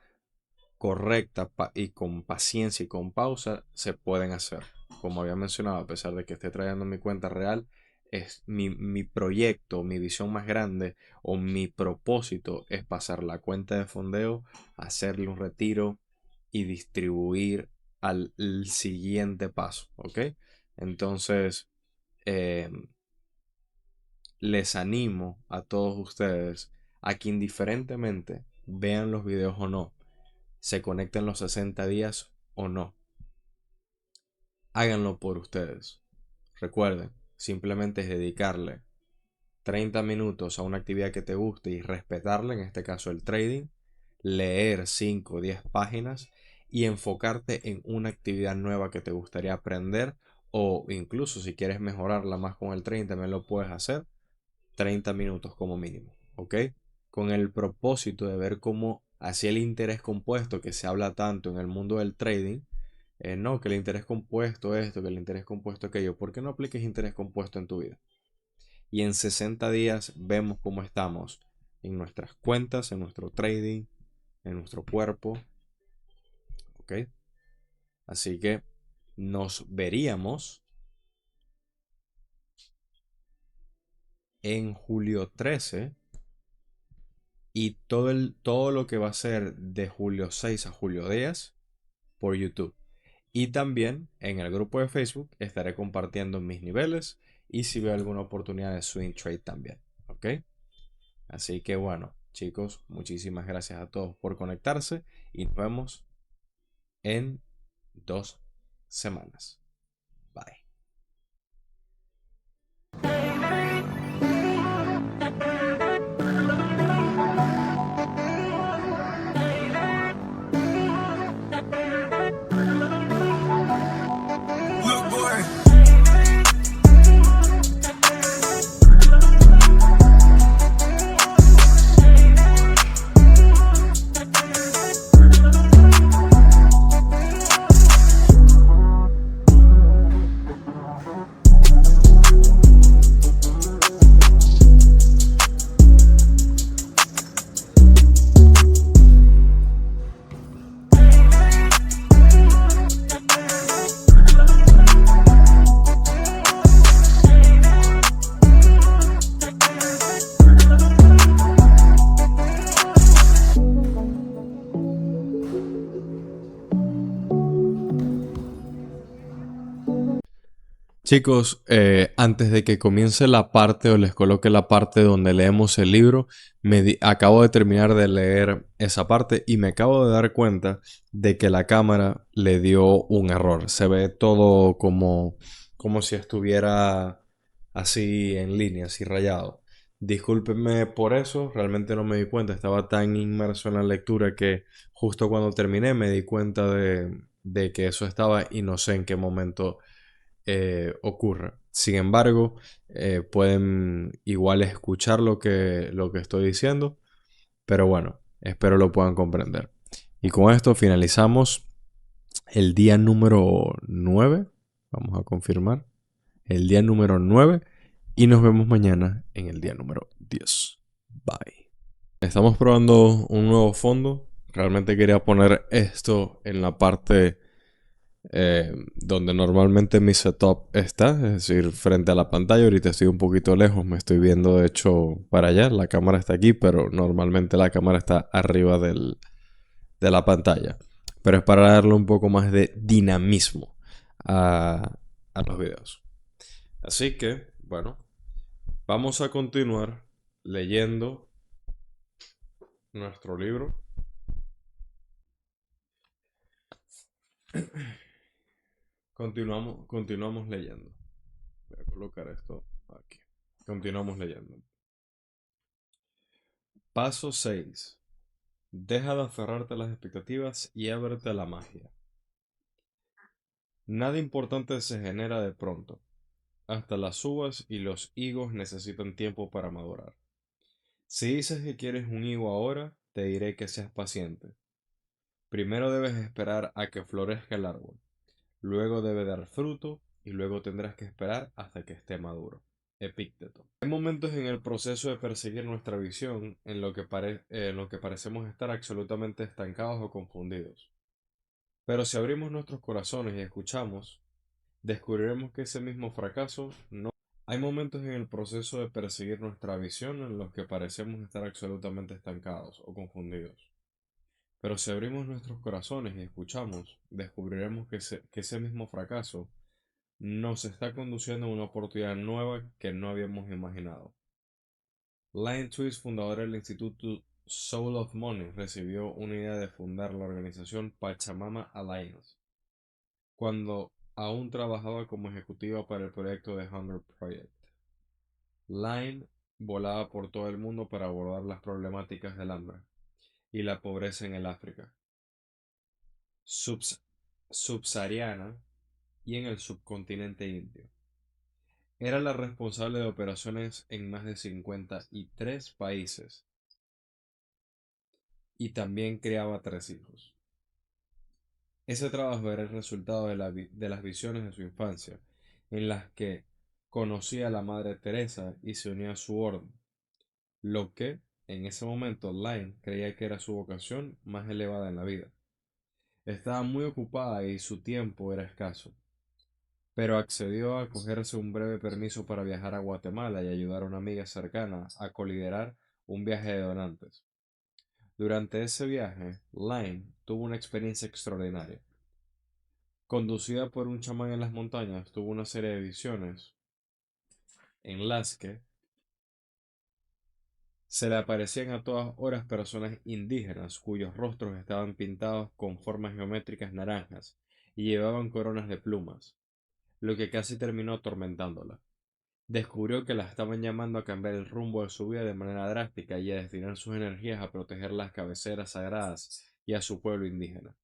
correcta y con paciencia y con pausa se pueden hacer. Como había mencionado, a pesar de que esté trayendo mi cuenta real, es mi proyecto, mi visión más grande o mi propósito es pasar la cuenta de fondeo, hacerle un retiro y distribuir al siguiente paso, ¿ok? Entonces, eh, les animo a todos ustedes a que indiferentemente vean los videos o no, se conecten los 60 días o no, háganlo por ustedes. Recuerden, simplemente es dedicarle 30 minutos a una actividad que te guste y respetarla, en este caso el trading, leer 5 o 10 páginas y enfocarte en una actividad nueva que te gustaría aprender o incluso si quieres mejorarla más con el trading también lo puedes hacer 30 minutos como mínimo, ¿ok? Con el propósito de ver cómo así el interés compuesto que se habla tanto en el mundo del trading, no, que el interés compuesto esto, que el interés compuesto aquello, ¿por qué no apliques interés compuesto en tu vida? Y en 60 días vemos cómo estamos en nuestras cuentas, en nuestro trading, en nuestro cuerpo, ¿ok? Así que nos veríamos en julio 13 y todo lo que va a ser de julio 6 a julio 10 por YouTube. Y también en el grupo de Facebook estaré compartiendo mis niveles y si veo alguna oportunidad de swing trade también. ¿Ok? Así que bueno, chicos, muchísimas gracias a todos por conectarse y nos vemos en 2 semanas. Bye. Look, boy. Chicos, antes de que comience la parte o les coloque la parte donde leemos el libro, acabo de terminar de leer esa parte y me acabo de dar cuenta de que la cámara le dio un error. Se ve todo como si estuviera así en línea, así rayado. Discúlpenme por eso, realmente no me di cuenta. Estaba tan inmerso en la lectura que justo cuando terminé me di cuenta de que eso estaba y no sé en qué momento ocurra. Sin embargo, pueden igual escuchar lo que estoy diciendo, pero bueno, espero lo puedan comprender. Y con esto finalizamos el día número 9. Vamos a confirmar. El día número 9 y nos vemos mañana en el día número 10. Bye. Estamos probando un nuevo fondo. Realmente quería poner esto en la parte donde normalmente mi setup está, es decir, frente a la pantalla. Ahorita estoy un poquito lejos, me estoy viendo de hecho para allá. La cámara está aquí, pero normalmente la cámara está arriba de la pantalla. Pero es para darle un poco más de dinamismo a los videos. Así que, bueno, vamos a continuar leyendo nuestro libro. Continuamos leyendo. Voy a colocar esto aquí. Continuamos leyendo. Paso 6. Deja de aferrarte a las expectativas y ábrete a la magia. Nada importante se genera de pronto. Hasta las uvas y los higos necesitan tiempo para madurar. Si dices que quieres un higo ahora, te diré que seas paciente. Primero debes esperar a que florezca el árbol. Luego debe dar fruto y luego tendrás que esperar hasta que esté maduro. Epícteto. Hay momentos en el proceso de perseguir nuestra visión en lo que parecemos estar absolutamente estancados o confundidos. Pero si abrimos nuestros corazones y escuchamos, descubriremos que ese mismo fracaso no... Hay momentos en el proceso de perseguir nuestra visión en los que parecemos estar absolutamente estancados o confundidos. Pero si abrimos nuestros corazones y escuchamos, descubriremos que ese mismo fracaso nos está conduciendo a una oportunidad nueva que no habíamos imaginado. Lion Twist, fundador del Instituto Soul of Money, recibió una idea de fundar la organización Pachamama Alliance cuando aún trabajaba como ejecutiva para el proyecto The Hunger Project. Lion volaba por todo el mundo para abordar las problemáticas del hambre y la pobreza en el África subsahariana y en el subcontinente indio. Era la responsable de operaciones en más de 53 países y también criaba 3 hijos. Ese trabajo era el resultado de las visiones de su infancia, en las que conocía a la Madre Teresa y se unía a su orden, lo que en ese momento Line creía que era su vocación más elevada en la vida. Estaba muy ocupada y su tiempo era escaso. pero accedió a cogerse un breve permiso para viajar a Guatemala y ayudar a una amiga cercana a coliderar un viaje de donantes. Durante ese viaje, Line tuvo una experiencia extraordinaria. Conducida por un chamán en las montañas, tuvo una serie de visiones en las que se le aparecían a todas horas personas indígenas cuyos rostros estaban pintados con formas geométricas naranjas y llevaban coronas de plumas, lo que casi terminó atormentándola. Descubrió que la estaban llamando a cambiar el rumbo de su vida de manera drástica y a destinar sus energías a proteger las cabeceras sagradas y a su pueblo indígena.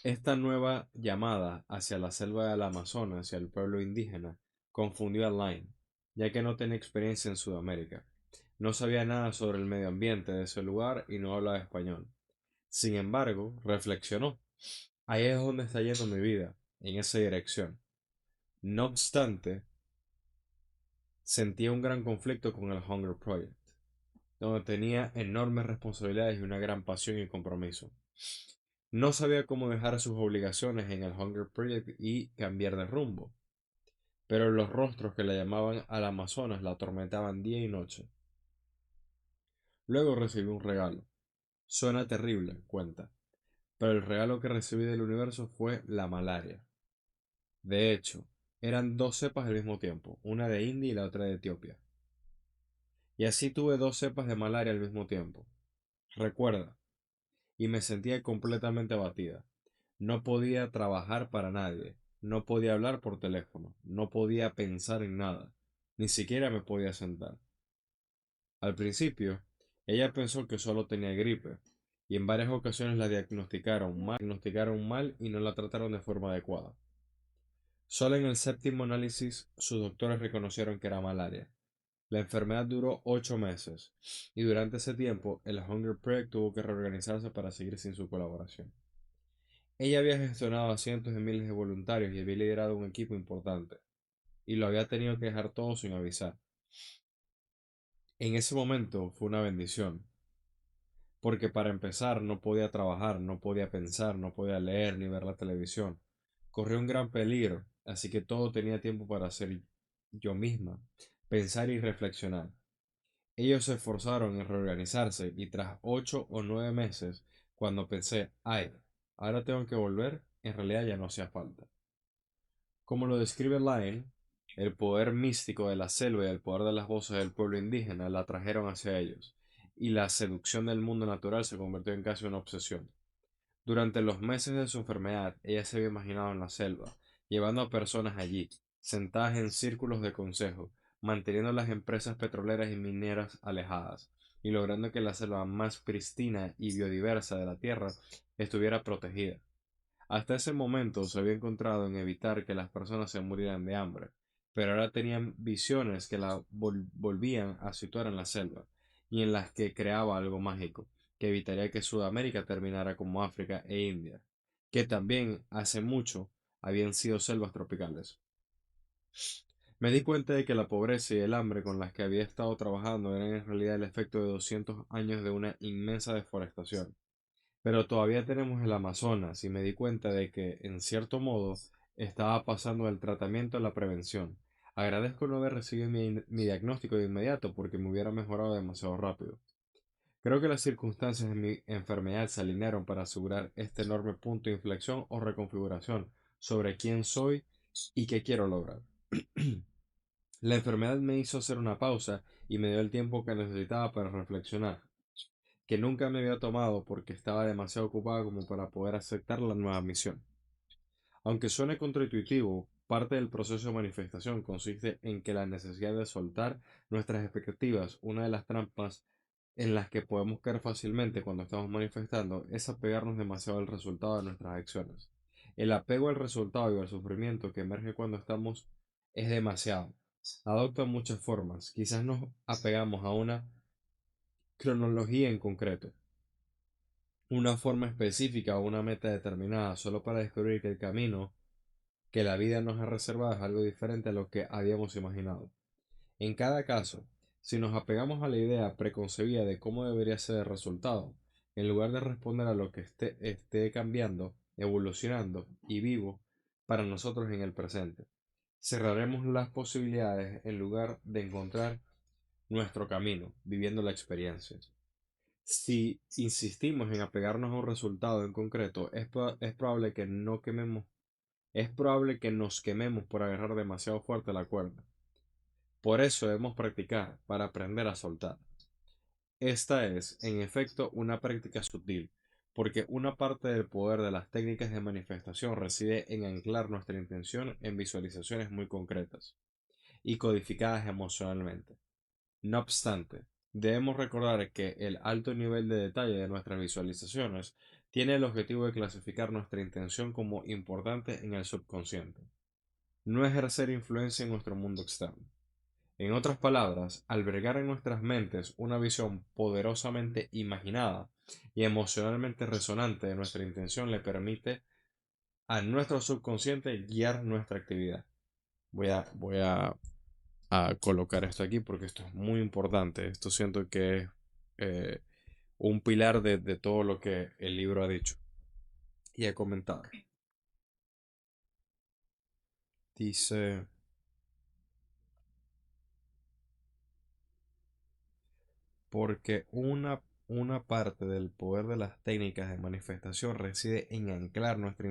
Esta nueva llamada hacia la selva del Amazonas y al pueblo indígena confundió a Line, ya que no tenía experiencia en Sudamérica. No sabía nada sobre el medio ambiente de ese lugar y no hablaba español. Sin embargo, reflexionó. Ahí es donde está yendo mi vida, en esa dirección. No obstante, sentía un gran conflicto con el Hunger Project, donde tenía enormes responsabilidades y una gran pasión y compromiso. No sabía cómo dejar sus obligaciones en el Hunger Project y cambiar de rumbo, pero los rostros que la llamaban al Amazonas la atormentaban día y noche. Luego recibí un regalo. Suena terrible, cuenta, pero el regalo que recibí del universo fue la malaria. De hecho, eran dos cepas al mismo tiempo, una de India y la otra de Etiopía. Y así tuve dos cepas de malaria al mismo tiempo. Recuerda, y me sentía completamente abatida. No podía trabajar para nadie, no podía hablar por teléfono, no podía pensar en nada, ni siquiera me podía sentar. Al principio, ella pensó que solo tenía gripe, y en varias ocasiones la diagnosticaron mal y no la trataron de forma adecuada. Solo en el séptimo análisis sus doctores reconocieron que era malaria. La enfermedad duró 8 meses, y durante ese tiempo el Hunger Project tuvo que reorganizarse para seguir sin su colaboración. Ella había gestionado a cientos de miles de voluntarios y había liderado un equipo importante, y lo había tenido que dejar todo sin avisar. En ese momento fue una bendición, porque para empezar no podía trabajar, no podía pensar, no podía leer ni ver la televisión. Corría un gran peligro, así que todo tenía tiempo para hacer yo misma, pensar y reflexionar. Ellos se esforzaron en reorganizarse y tras 8 o 9 meses, cuando pensé, ay, ahora tengo que volver, en realidad ya no hacía falta. Como lo describe Lyle, el poder místico de la selva y el poder de las voces del pueblo indígena la atrajeron hacia ellos, y la seducción del mundo natural se convirtió en casi una obsesión. Durante los meses de su enfermedad, ella se había imaginado en la selva, llevando a personas allí, sentadas en círculos de consejo, manteniendo las empresas petroleras y mineras alejadas, y logrando que la selva más pristina y biodiversa de la Tierra estuviera protegida. Hasta ese momento se había encontrado en evitar que las personas se murieran de hambre, pero ahora tenían visiones que la volvían a situar en la selva, y en las que creaba algo mágico, que evitaría que Sudamérica terminara como África e India, que también hace mucho habían sido selvas tropicales. Me di cuenta de que la pobreza y el hambre con las que había estado trabajando eran en realidad el efecto de 200 años de una inmensa deforestación. Pero todavía tenemos el Amazonas y me di cuenta de que, en cierto modo, estaba pasando del tratamiento a la prevención. Agradezco no haber recibido mi diagnóstico de inmediato porque me hubiera mejorado demasiado rápido. Creo que las circunstancias de mi enfermedad se alinearon para asegurar este enorme punto de inflexión o reconfiguración sobre quién soy y qué quiero lograr. La enfermedad me hizo hacer una pausa y me dio el tiempo que necesitaba para reflexionar, que nunca me había tomado porque estaba demasiado ocupado como para poder aceptar la nueva misión. Aunque suene contraintuitivo, parte del proceso de manifestación consiste en que la necesidad de soltar nuestras expectativas, una de las trampas en las que podemos caer fácilmente cuando estamos manifestando, es apegarnos demasiado al resultado de nuestras acciones. El apego al resultado y al sufrimiento que emerge cuando estamos es demasiado. Adopta muchas formas. Quizás nos apegamos a una cronología en concreto, una forma específica o una meta determinada, solo para descubrir que el camino que la vida nos ha reservado es algo diferente a lo que habíamos imaginado. En cada caso, si nos apegamos a la idea preconcebida de cómo debería ser el resultado, en lugar de responder a lo que esté cambiando, evolucionando y vivo, para nosotros en el presente. Cerraremos las posibilidades en lugar de encontrar nuestro camino, viviendo la experiencia. Si insistimos en apegarnos a un resultado en concreto, es probable que no quememos, es probable que nos quememos por agarrar demasiado fuerte la cuerda. Por eso debemos practicar para aprender a soltar. Esta es, en efecto, una práctica sutil, porque una parte del poder de las técnicas de manifestación reside en anclar nuestra intención en visualizaciones muy concretas y codificadas emocionalmente. No obstante, debemos recordar que el alto nivel de detalle de nuestras visualizaciones tiene el objetivo de clasificar nuestra intención como importante en el subconsciente, no ejercer influencia en nuestro mundo externo. En otras palabras, albergar en nuestras mentes una visión poderosamente imaginada y emocionalmente resonante de nuestra intención le permite a nuestro subconsciente guiar nuestra actividad. Voy a colocar esto aquí porque esto es muy importante. Esto siento que es eh, un pilar de todo lo que el libro ha dicho y ha comentado. Dice, porque una parte del poder de las técnicas de manifestación reside en anclar nuestra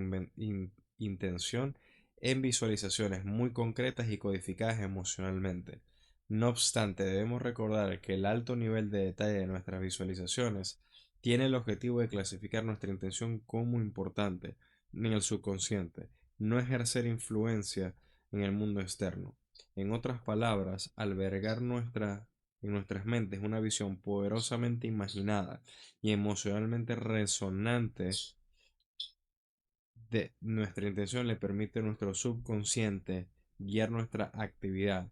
intención en visualizaciones muy concretas y codificadas emocionalmente. No obstante, debemos recordar que el alto nivel de detalle de nuestras visualizaciones tiene el objetivo de clasificar nuestra intención como importante en el subconsciente, no ejercer influencia en el mundo externo. En otras palabras, albergar en nuestras mentes una visión poderosamente imaginada y emocionalmente resonante de nuestra intención le permite a nuestro subconsciente guiar nuestra actividad,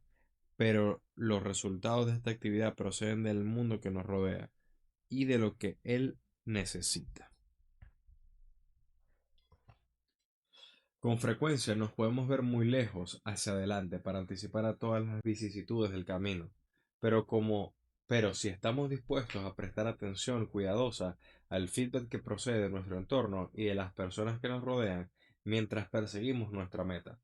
pero los resultados de esta actividad proceden del mundo que nos rodea y de lo que él necesita. Con frecuencia nos podemos ver muy lejos hacia adelante para anticipar a todas las vicisitudes del camino, pero como pero si estamos dispuestos a prestar atención cuidadosa al feedback que procede de nuestro entorno y de las personas que nos rodean mientras perseguimos nuestra meta,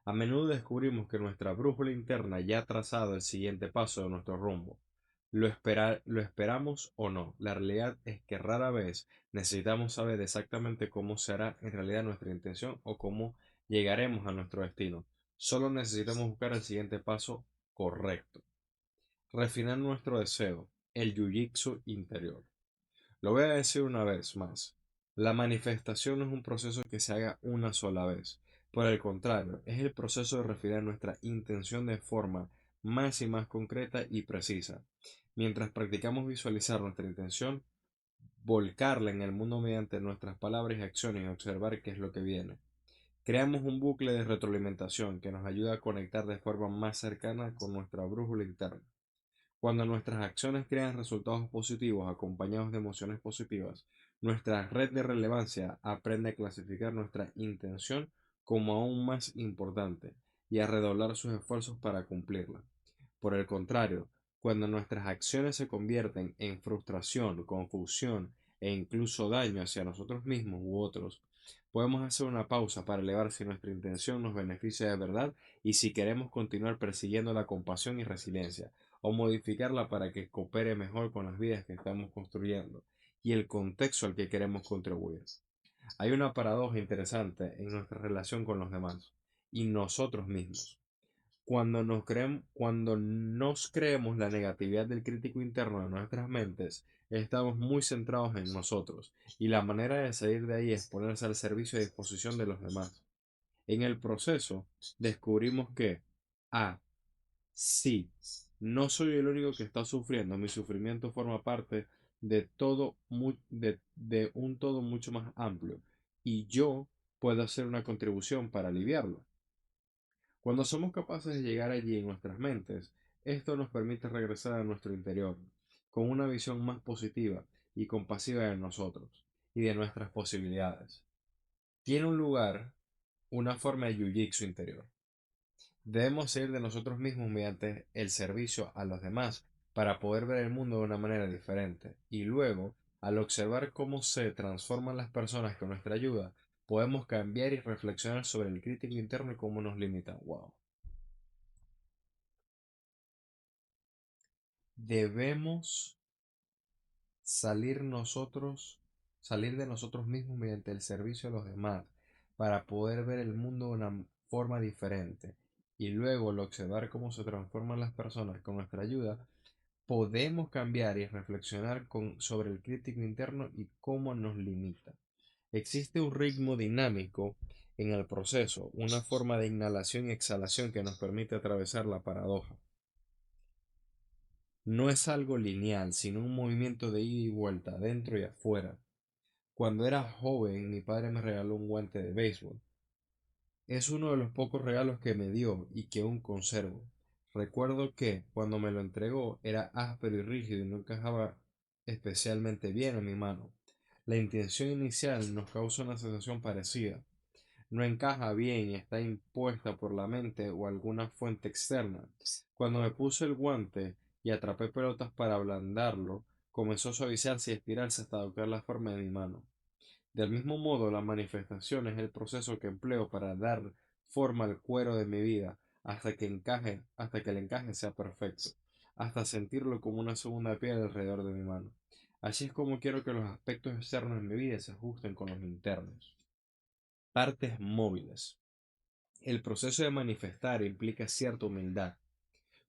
a menudo descubrimos que nuestra brújula interna ya ha trazado el siguiente paso de nuestro rumbo. Lo esperamos o no. La realidad es que rara vez necesitamos saber exactamente cómo será en realidad nuestra intención o cómo llegaremos a nuestro destino. Solo necesitamos buscar el siguiente paso correcto. Refinar nuestro deseo, el jiu-jitsu interior. Lo voy a decir una vez más. La manifestación no es un proceso que se haga una sola vez. Por el contrario, es el proceso de refinar nuestra intención de forma más y más concreta y precisa. Mientras practicamos visualizar nuestra intención, volcarla en el mundo mediante nuestras palabras y acciones y observar qué es lo que viene. Creamos un bucle de retroalimentación que nos ayuda a conectar de forma más cercana con nuestra brújula interna. Cuando nuestras acciones crean resultados positivos acompañados de emociones positivas, nuestra red de relevancia aprende a clasificar nuestra intención como aún más importante y a redoblar sus esfuerzos para cumplirla. Por el contrario, cuando nuestras acciones se convierten en frustración, confusión e incluso daño hacia nosotros mismos u otros, podemos hacer una pausa para elevar si nuestra intención nos beneficia de verdad y si queremos continuar persiguiendo la compasión y resiliencia, o modificarla para que coopere mejor con las vidas que estamos construyendo y el contexto al que queremos contribuir. Hay una paradoja interesante en nuestra relación con los demás y nosotros mismos. Cuando nos creemos la negatividad del crítico interno de nuestras mentes, estamos muy centrados en nosotros, y la manera de salir de ahí es ponerse al servicio y disposición de los demás. En el proceso, descubrimos que A. Sí, no soy el único que está sufriendo, mi sufrimiento forma parte de un todo mucho más amplio, y yo puedo hacer una contribución para aliviarlo. Cuando somos capaces de llegar allí en nuestras mentes, esto nos permite regresar a nuestro interior, con una visión más positiva y compasiva de nosotros y de nuestras posibilidades. Tiene un lugar, una forma de jiu-jitsu interior. Debemos ser de nosotros mismos mediante el servicio a los demás para poder ver el mundo de una manera diferente. Y luego, al observar cómo se transforman las personas con nuestra ayuda, podemos cambiar y reflexionar sobre el crítico interno y cómo nos limita. Wow. Debemos salir nosotros, salir de nosotros mismos mediante el servicio a los demás para poder ver el mundo de una forma diferente. Y luego al observar cómo se transforman las personas con nuestra ayuda, podemos cambiar y reflexionar sobre el crítico interno y cómo nos limita. Existe un ritmo dinámico en el proceso, una forma de inhalación y exhalación que nos permite atravesar la paradoja. No es algo lineal, sino un movimiento de ida y vuelta, dentro y afuera. Cuando era joven, mi padre me regaló un guante de béisbol. Es uno de los pocos regalos que me dio y que aún conservo. Recuerdo que, cuando me lo entregó, era áspero y rígido y no encajaba especialmente bien en mi mano. La intención inicial nos causa una sensación parecida. No encaja bien y está impuesta por la mente o alguna fuente externa. Cuando me puse el guante y atrapé pelotas para ablandarlo, comenzó a suavizarse y estirarse hasta adoptar la forma de mi mano. Del mismo modo, la manifestación es el proceso que empleo para dar forma al cuero de mi vida hasta que el encaje sea perfecto, hasta sentirlo como una segunda piel alrededor de mi mano. Así es como quiero que los aspectos externos de mi vida se ajusten con los internos. Partes móviles. El proceso de manifestar implica cierta humildad.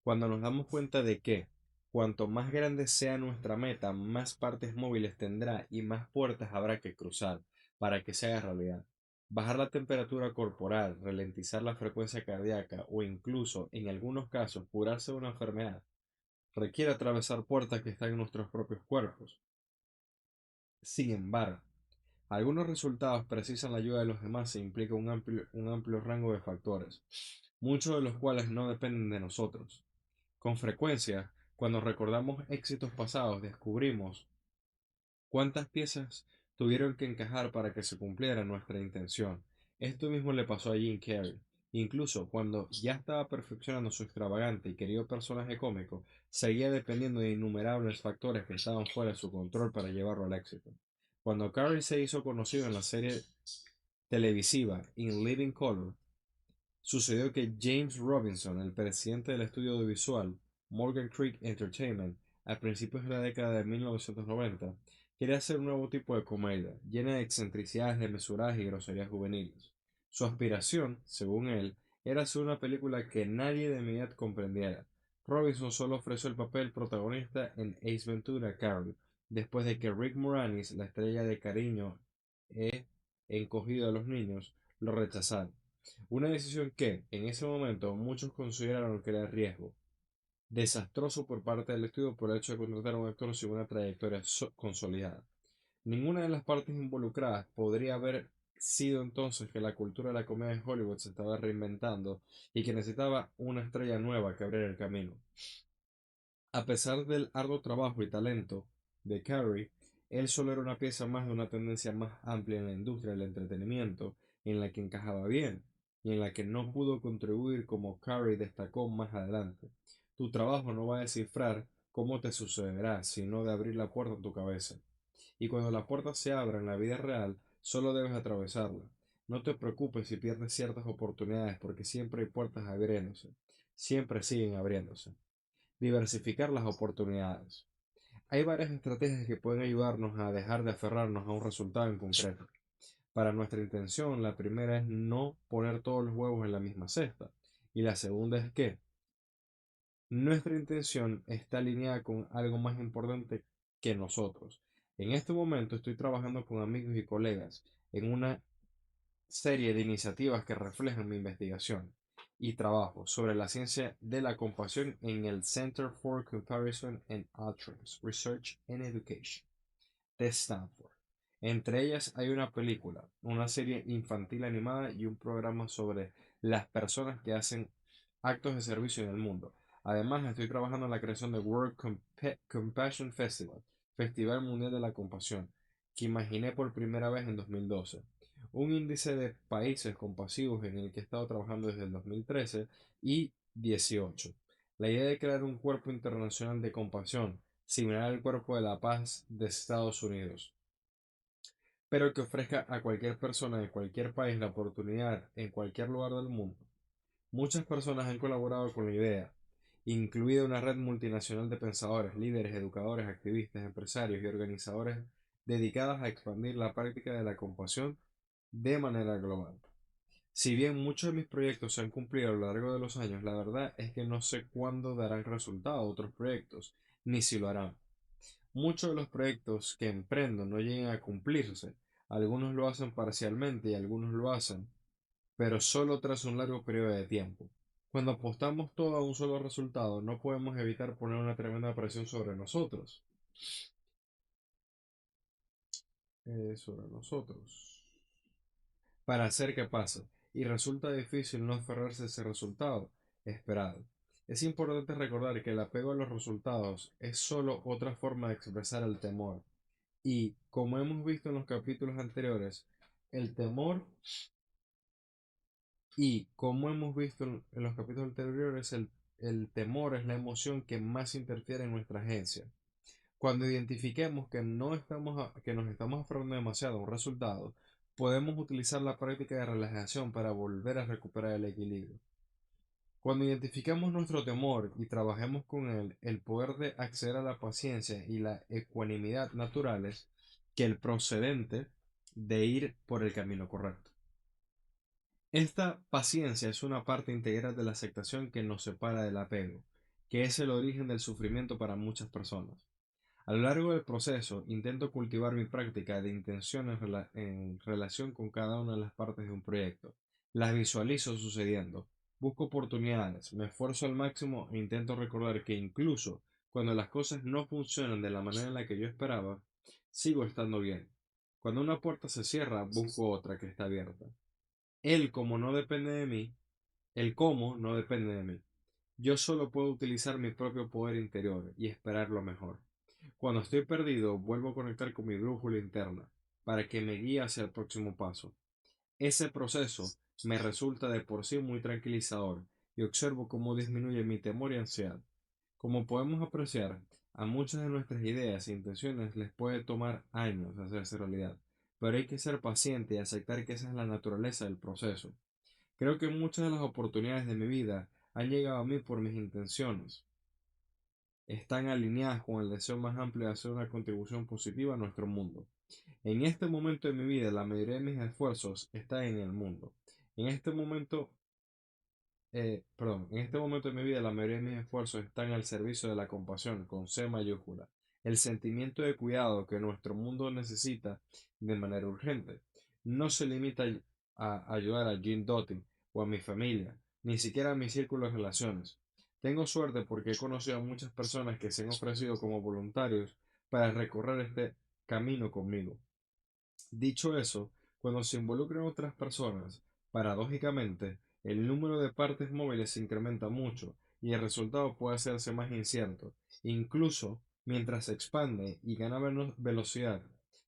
Cuando nos damos cuenta de que, cuanto más grande sea nuestra meta, más partes móviles tendrá y más puertas habrá que cruzar para que se haga realidad. Bajar la temperatura corporal, ralentizar la frecuencia cardíaca o incluso, en algunos casos, curarse de una enfermedad, requiere atravesar puertas que están en nuestros propios cuerpos. Sin embargo, algunos resultados precisan la ayuda de los demás e implica un amplio rango de factores, muchos de los cuales no dependen de nosotros. Con frecuencia, cuando recordamos éxitos pasados, descubrimos cuántas piezas tuvieron que encajar para que se cumpliera nuestra intención. Esto mismo le pasó a Jim Carrey. Incluso cuando ya estaba perfeccionando su extravagante y querido personaje cómico, seguía dependiendo de innumerables factores que estaban fuera de su control para llevarlo al éxito. Cuando Carrey se hizo conocido en la serie televisiva In Living Color, sucedió que James Robinson, el presidente del estudio audiovisual Morgan Creek Entertainment, a principios de la década de 1990, quería hacer un nuevo tipo de comedia, llena de excentricidades desmesuradas y groserías juveniles. Su aspiración, según él, era hacer una película que nadie de mi edad comprendiera. Robinson solo ofreció el papel protagonista en Ace Ventura Carol, después de que Rick Moranis, la estrella de cariño e encogido a los niños, lo rechazara. Una decisión que, en ese momento, muchos consideraron que era riesgo. Desastroso por parte del estudio por el hecho de contratar a un actor sin una trayectoria consolidada. Ninguna de las partes involucradas podría haber sido entonces que la cultura de la comedia en Hollywood se estaba reinventando y que necesitaba una estrella nueva que abriera el camino. A pesar del arduo trabajo y talento de Carey, él solo era una pieza más de una tendencia más amplia en la industria del entretenimiento, en la que encajaba bien y en la que no pudo contribuir como Carey destacó más adelante. Tu trabajo no va a descifrar cómo te sucederá, sino de abrir la puerta en tu cabeza. Y cuando la puerta se abra en la vida real, solo debes atravesarla. No te preocupes si pierdes ciertas oportunidades, porque siempre hay puertas abriéndose. Siempre siguen abriéndose. Diversificar las oportunidades. Hay varias estrategias que pueden ayudarnos a dejar de aferrarnos a un resultado en concreto. Para nuestra intención, la primera es no poner todos los huevos en la misma cesta. Y la segunda es que nuestra intención está alineada con algo más importante que nosotros. En este momento estoy trabajando con amigos y colegas en una serie de iniciativas que reflejan mi investigación y trabajo sobre la ciencia de la compasión en el Center for Comparison and Outcomes Research and Education de Stanford. Entre ellas hay una película, una serie infantil animada y un programa sobre las personas que hacen actos de servicio en el mundo. Además, estoy trabajando en la creación de World Compassion Festival, Festival Mundial de la Compasión, que imaginé por primera vez en 2012. Un índice de países compasivos en el que he estado trabajando desde el 2013 y 18. La idea de crear un cuerpo internacional de compasión, similar al Cuerpo de la Paz de Estados Unidos, pero que ofrezca a cualquier persona de cualquier país la oportunidad en cualquier lugar del mundo. Muchas personas han colaborado con la idea, incluida una red multinacional de pensadores, líderes, educadores, activistas, empresarios y organizadores dedicadas a expandir la práctica de la compasión de manera global. Si bien muchos de mis proyectos se han cumplido a lo largo de los años, la verdad es que no sé cuándo darán resultado otros proyectos, ni si lo harán. Muchos de los proyectos que emprendo no llegan a cumplirse. Algunos lo hacen parcialmente y algunos lo hacen, pero solo tras un largo periodo de tiempo. Cuando apostamos todo a un solo resultado, no podemos evitar poner una tremenda presión sobre nosotros. Sobre nosotros. Para hacer que pase. Y resulta difícil no aferrarse a ese resultado esperado. Es importante recordar que el apego a los resultados es solo otra forma de expresar el temor. Y, como hemos visto en los capítulos anteriores, el temor Y como hemos visto en los capítulos anteriores, el temor es la emoción que más interfiere en nuestra agencia. Cuando identifiquemos que, no estamos que nos estamos aferrando demasiado a un resultado, podemos utilizar la práctica de relajación para volver a recuperar el equilibrio. Cuando identifiquemos nuestro temor y trabajemos con él, el poder de acceder a la paciencia y la ecuanimidad naturales que el procedente de ir por el camino correcto. Esta paciencia es una parte integral de la aceptación que nos separa del apego, que es el origen del sufrimiento para muchas personas. A lo largo del proceso, intento cultivar mi práctica de intención en relación con cada una de las partes de un proyecto. Las visualizo sucediendo, busco oportunidades, me esfuerzo al máximo e intento recordar que incluso cuando las cosas no funcionan de la manera en la que yo esperaba, sigo estando bien. Cuando una puerta se cierra, busco otra que está abierta. El como no depende de mí, el cómo no depende de mí. Yo solo puedo utilizar mi propio poder interior y esperar lo mejor. Cuando estoy perdido, vuelvo a conectar con mi brújula interna para que me guíe hacia el próximo paso. Ese proceso me resulta de por sí muy tranquilizador y observo cómo disminuye mi temor y ansiedad. Como podemos apreciar, a muchas de nuestras ideas e intenciones les puede tomar años hacerse realidad, pero hay que ser paciente y aceptar que esa es la naturaleza del proceso. Creo que muchas de las oportunidades de mi vida han llegado a mí por mis intenciones. Están alineadas con el deseo más amplio de hacer una contribución positiva a nuestro mundo. En este momento de mi vida, la mayoría de mis esfuerzos están en el mundo. En este momento, en este momento de mi vida, la mayoría de mis esfuerzos están al servicio de la compasión, con C mayúscula. El sentimiento de cuidado que nuestro mundo necesita de manera urgente. No se limita a ayudar a Jean Dottie o a mi familia, ni siquiera a mi círculo de relaciones. Tengo suerte porque he conocido a muchas personas que se han ofrecido como voluntarios para recorrer este camino conmigo. Dicho eso, cuando se involucran otras personas, paradójicamente, el número de partes móviles se incrementa mucho y el resultado puede hacerse más incierto, incluso mientras se expande y gana velocidad.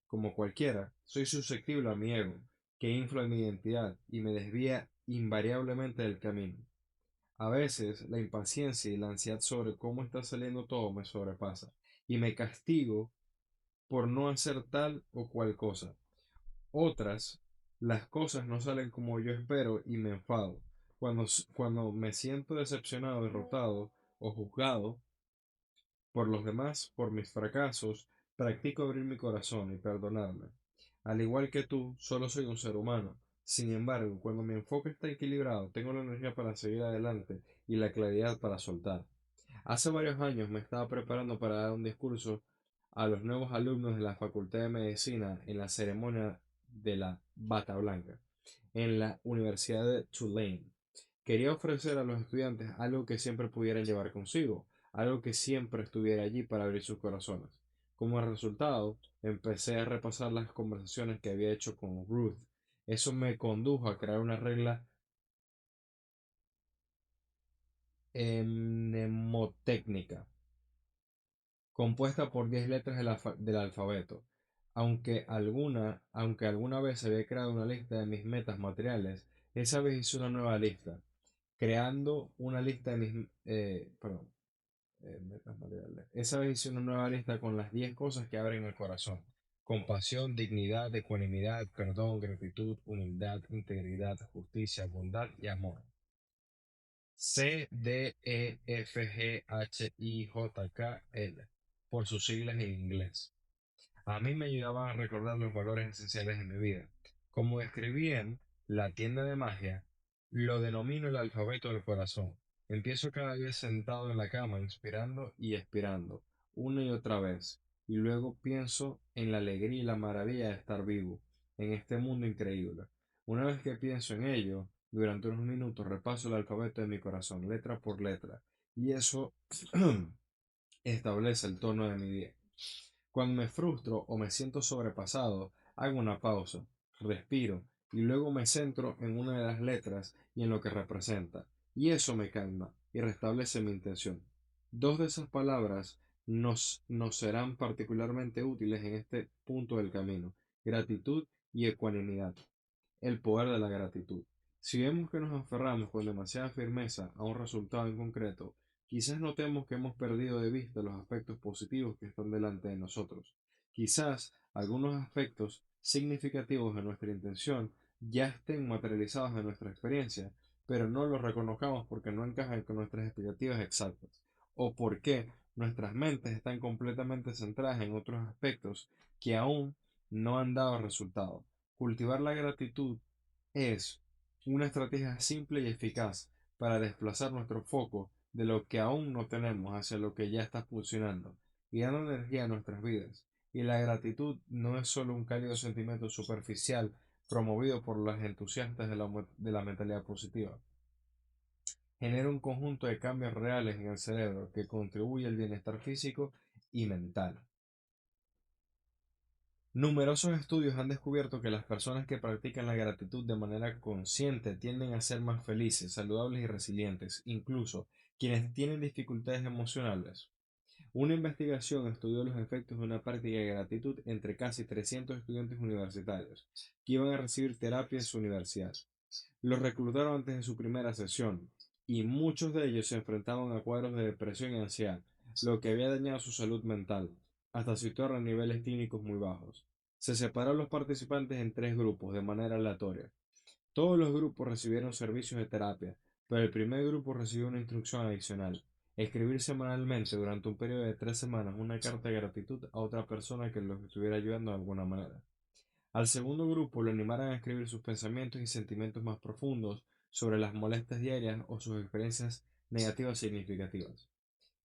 Como cualquiera, soy susceptible a mi ego, que infla mi identidad y me desvía invariablemente del camino. A veces la impaciencia y la ansiedad sobre cómo está saliendo todo me sobrepasa y me castigo por no hacer tal o cual cosa. Otras, las cosas no salen como yo espero y me enfado. Cuando me siento decepcionado, derrotado o juzgado por los demás, por mis fracasos, practico abrir mi corazón y perdonarme. Al igual que tú, solo soy un ser humano. Sin embargo, cuando mi enfoque está equilibrado, tengo la energía para seguir adelante y la claridad para soltar. Hace varios años me estaba preparando para dar un discurso a los nuevos alumnos de la Facultad de Medicina en la ceremonia de la Bata Blanca en la Universidad de Tulane. Quería ofrecer a los estudiantes algo que siempre pudieran llevar consigo, algo que siempre estuviera allí para abrir sus corazones. Como resultado, empecé a repasar las conversaciones que había hecho con Ruth. Eso me condujo a crear una regla mnemotécnica compuesta por 10 letras del alfabeto. Aunque alguna vez había creado una lista de mis metas materiales, esa vez hice una nueva lista, creando una lista de metas materiales. Esa vez hice una nueva lista con las 10 cosas que abren el corazón. compasión, dignidad, ecuanimidad, perdón, gratitud, humildad, integridad, justicia, bondad y amor. CDEFGHIJKL, por sus siglas en inglés. A mí me ayudaban a recordar los valores esenciales de mi vida. Como escribí en La tienda de magia, lo denomino el alfabeto del corazón. Empiezo cada día sentado en la cama, inspirando y expirando, una y otra vez, y luego pienso en la alegría y la maravilla de estar vivo, en este mundo increíble. Una vez que pienso en ello, durante unos minutos repaso el alfabeto de mi corazón, letra por letra, y eso establece el tono de mi día. Cuando me frustro o me siento sobrepasado, hago una pausa, respiro y luego me centro en una de las letras y en lo que representa. Y eso me calma y restablece mi intención. Dos de esas palabras nos serán particularmente útiles en este punto del camino: gratitud y ecuanimidad. El poder de la gratitud. Si vemos que nos aferramos con demasiada firmeza a un resultado en concreto, quizás notemos que hemos perdido de vista los aspectos positivos que están delante de nosotros. Quizás algunos aspectos significativos de nuestra intención ya estén materializados en nuestra experiencia, pero no los reconozcamos porque no encajan con nuestras expectativas exactas, o porque nuestras mentes están completamente centradas en otros aspectos que aún no han dado resultado. Cultivar la gratitud es una estrategia simple y eficaz para desplazar nuestro foco de lo que aún no tenemos hacia lo que ya está funcionando y dando energía a nuestras vidas. Y la gratitud no es solo un cálido sentimiento superficial promovido por los entusiastas de la mentalidad positiva. Genera un conjunto de cambios reales en el cerebro que contribuye al bienestar físico y mental. Numerosos estudios han descubierto que las personas que practican la gratitud de manera consciente tienden a ser más felices, saludables y resilientes, incluso quienes tienen dificultades emocionales. Una investigación estudió los efectos de una práctica de gratitud entre casi 300 estudiantes universitarios que iban a recibir terapia en su universidad. Los reclutaron antes de su primera sesión y muchos de ellos se enfrentaban a cuadros de depresión y ansiedad, lo que había dañado su salud mental, hasta situarla a niveles clínicos muy bajos. Se separaron los participantes en tres grupos de manera aleatoria. Todos los grupos recibieron servicios de terapia, pero el primer grupo recibió una instrucción adicional: escribir semanalmente durante un periodo de 3 semanas una carta de gratitud a otra persona que los estuviera ayudando de alguna manera. Al segundo grupo lo animaron a escribir sus pensamientos y sentimientos más profundos sobre las molestias diarias o sus experiencias negativas significativas.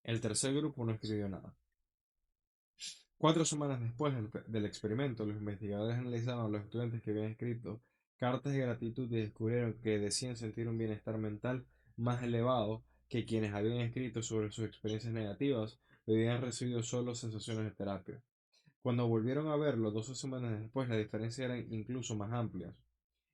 El tercer grupo no escribió nada. 4 semanas después del experimento, los investigadores analizaron a los estudiantes que habían escrito cartas de gratitud y descubrieron que decían sentir un bienestar mental más elevado que quienes habían escrito sobre sus experiencias negativas o habían recibido solo sensaciones de terapia. Cuando volvieron a verlo 12 semanas después, las diferencias eran incluso más amplias.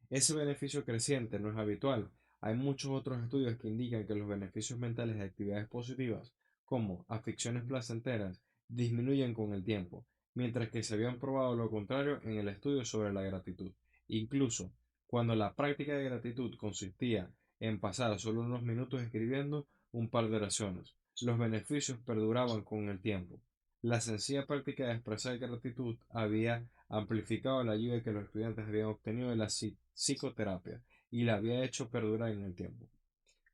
Ese beneficio creciente no es habitual. Hay muchos otros estudios que indican que los beneficios mentales de actividades positivas, como aficiones placenteras, disminuyen con el tiempo, mientras que se habían probado lo contrario en el estudio sobre la gratitud. Incluso cuando la práctica de gratitud consistía en pasar solo unos minutos escribiendo un par de oraciones, los beneficios perduraban con el tiempo. La sencilla práctica de expresar gratitud había amplificado la ayuda que los estudiantes habían obtenido de la psicoterapia y la había hecho perdurar en el tiempo.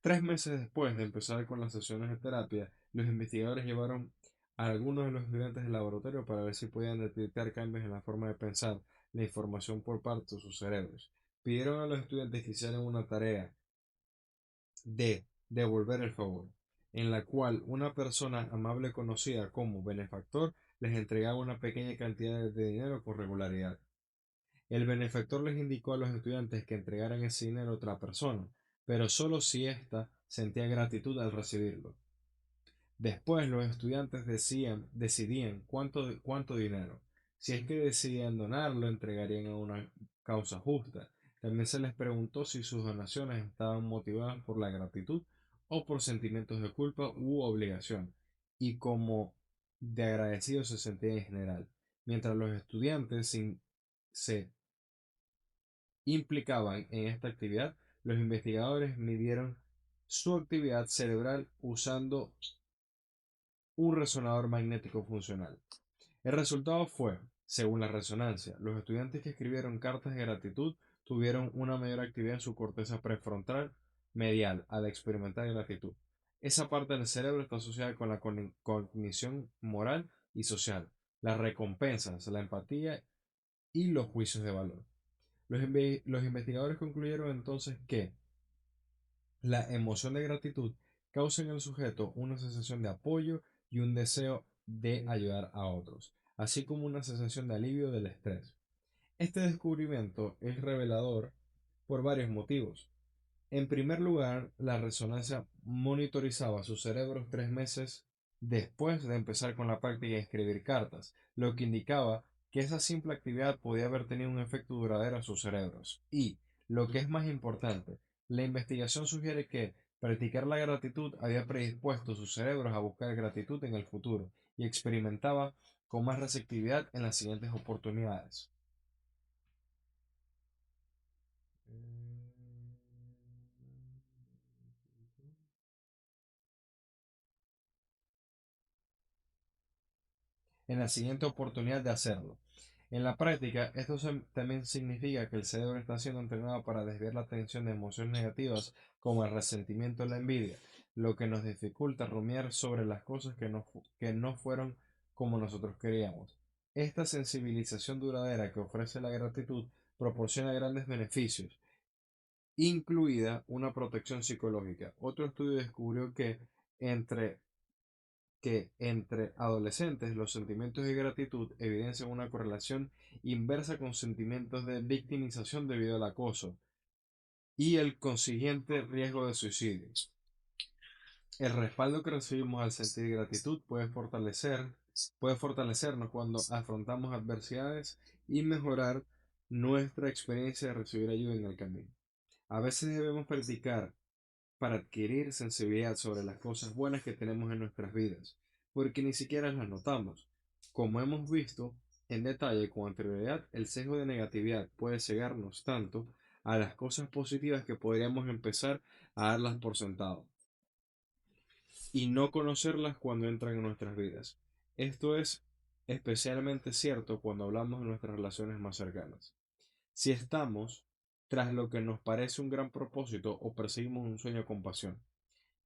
3 meses después de empezar con las sesiones de terapia, los investigadores llevaron a algunos de los estudiantes del laboratorio para ver si podían detectar cambios en la forma de pensar la información por parte de sus cerebros. Pidieron a los estudiantes que hicieran una tarea de devolver el favor, en la cual una persona amable conocida como benefactor les entregaba una pequeña cantidad de dinero con regularidad. El benefactor les indicó a los estudiantes que entregaran ese dinero a otra persona, pero solo si ésta sentía gratitud al recibirlo. Después los estudiantes decidían cuánto dinero. Si es que decidían donarlo, entregarían a una causa justa. También se les preguntó si sus donaciones estaban motivadas por la gratitud o por sentimientos de culpa u obligación, y como de agradecidos se sentían en general. Mientras los estudiantes se implicaban en esta actividad, los investigadores midieron su actividad cerebral usando un resonador magnético funcional. El resultado fue Según la resonancia, los estudiantes que escribieron cartas de gratitud tuvieron una mayor actividad en su corteza prefrontal medial al experimentar gratitud. Esa parte del cerebro está asociada con la cognición moral y social, las recompensas, la empatía y los juicios de valor. Los investigadores concluyeron entonces que la emoción de gratitud causa en el sujeto una sensación de apoyo y un deseo de ayudar a otros, así como una sensación de alivio del estrés. Este descubrimiento es revelador por varios motivos. En primer lugar, la resonancia monitorizaba sus cerebros 3 meses después de empezar con la práctica de escribir cartas, lo que indicaba que esa simple actividad podía haber tenido un efecto duradero en sus cerebros. Y, lo que es más importante, la investigación sugiere que practicar la gratitud había predispuesto sus cerebros a buscar gratitud en el futuro y experimentaba con más receptividad en las siguientes oportunidades. En la siguiente oportunidad de hacerlo. En la práctica, esto también significa que el cerebro está siendo entrenado para desviar la atención de emociones negativas como el resentimiento o la envidia, lo que nos dificulta rumiar sobre las cosas que no fueron como nosotros queríamos. Esta sensibilización duradera que ofrece la gratitud proporciona grandes beneficios, incluida una protección psicológica. Otro estudio descubrió entre entre adolescentes los sentimientos de gratitud evidencian una correlación inversa con sentimientos de victimización debido al acoso y el consiguiente riesgo de suicidio. El respaldo que recibimos al sentir gratitud puede fortalecernos cuando afrontamos adversidades y mejorar nuestra experiencia de recibir ayuda en el camino. A veces debemos practicar para adquirir sensibilidad sobre las cosas buenas que tenemos en nuestras vidas, porque ni siquiera las notamos. Como hemos visto en detalle con anterioridad, el sesgo de negatividad puede cegarnos tanto a las cosas positivas que podríamos empezar a darlas por sentado y no conocerlas cuando entran en nuestras vidas. Esto es especialmente cierto cuando hablamos de nuestras relaciones más cercanas. Si estamos tras lo que nos parece un gran propósito o perseguimos un sueño con pasión,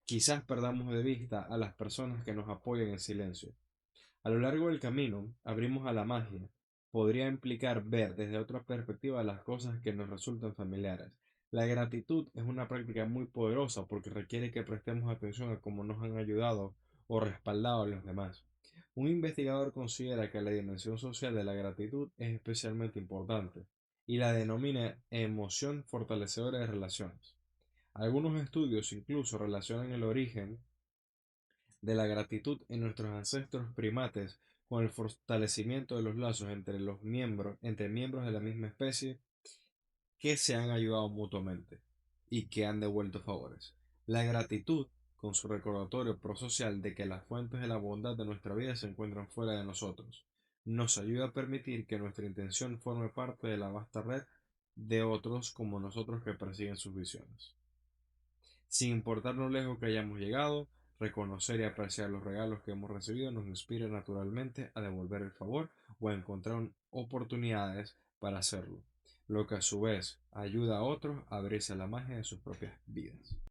quizás perdamos de vista a las personas que nos apoyan en silencio. A lo largo del camino, abrimos a la magia. Podría implicar ver desde otra perspectiva las cosas que nos resultan familiares. La gratitud es una práctica muy poderosa porque requiere que prestemos atención a cómo nos han ayudado o respaldado a los demás. Un investigador considera que la dimensión social de la gratitud es especialmente importante y la denomina emoción fortalecedora de relaciones. Algunos estudios incluso relacionan el origen de la gratitud en nuestros ancestros primates con el fortalecimiento de los lazos entre miembros de la misma especie que se han ayudado mutuamente y que han devuelto favores. La gratitud, con su recordatorio prosocial de que las fuentes de la bondad de nuestra vida se encuentran fuera de nosotros, nos ayuda a permitir que nuestra intención forme parte de la vasta red de otros como nosotros que persiguen sus visiones. Sin importar lo lejos que hayamos llegado, reconocer y apreciar los regalos que hemos recibido nos inspira naturalmente a devolver el favor o a encontrar oportunidades para hacerlo, lo que a su vez ayuda a otros a abrirse a la magia de sus propias vidas.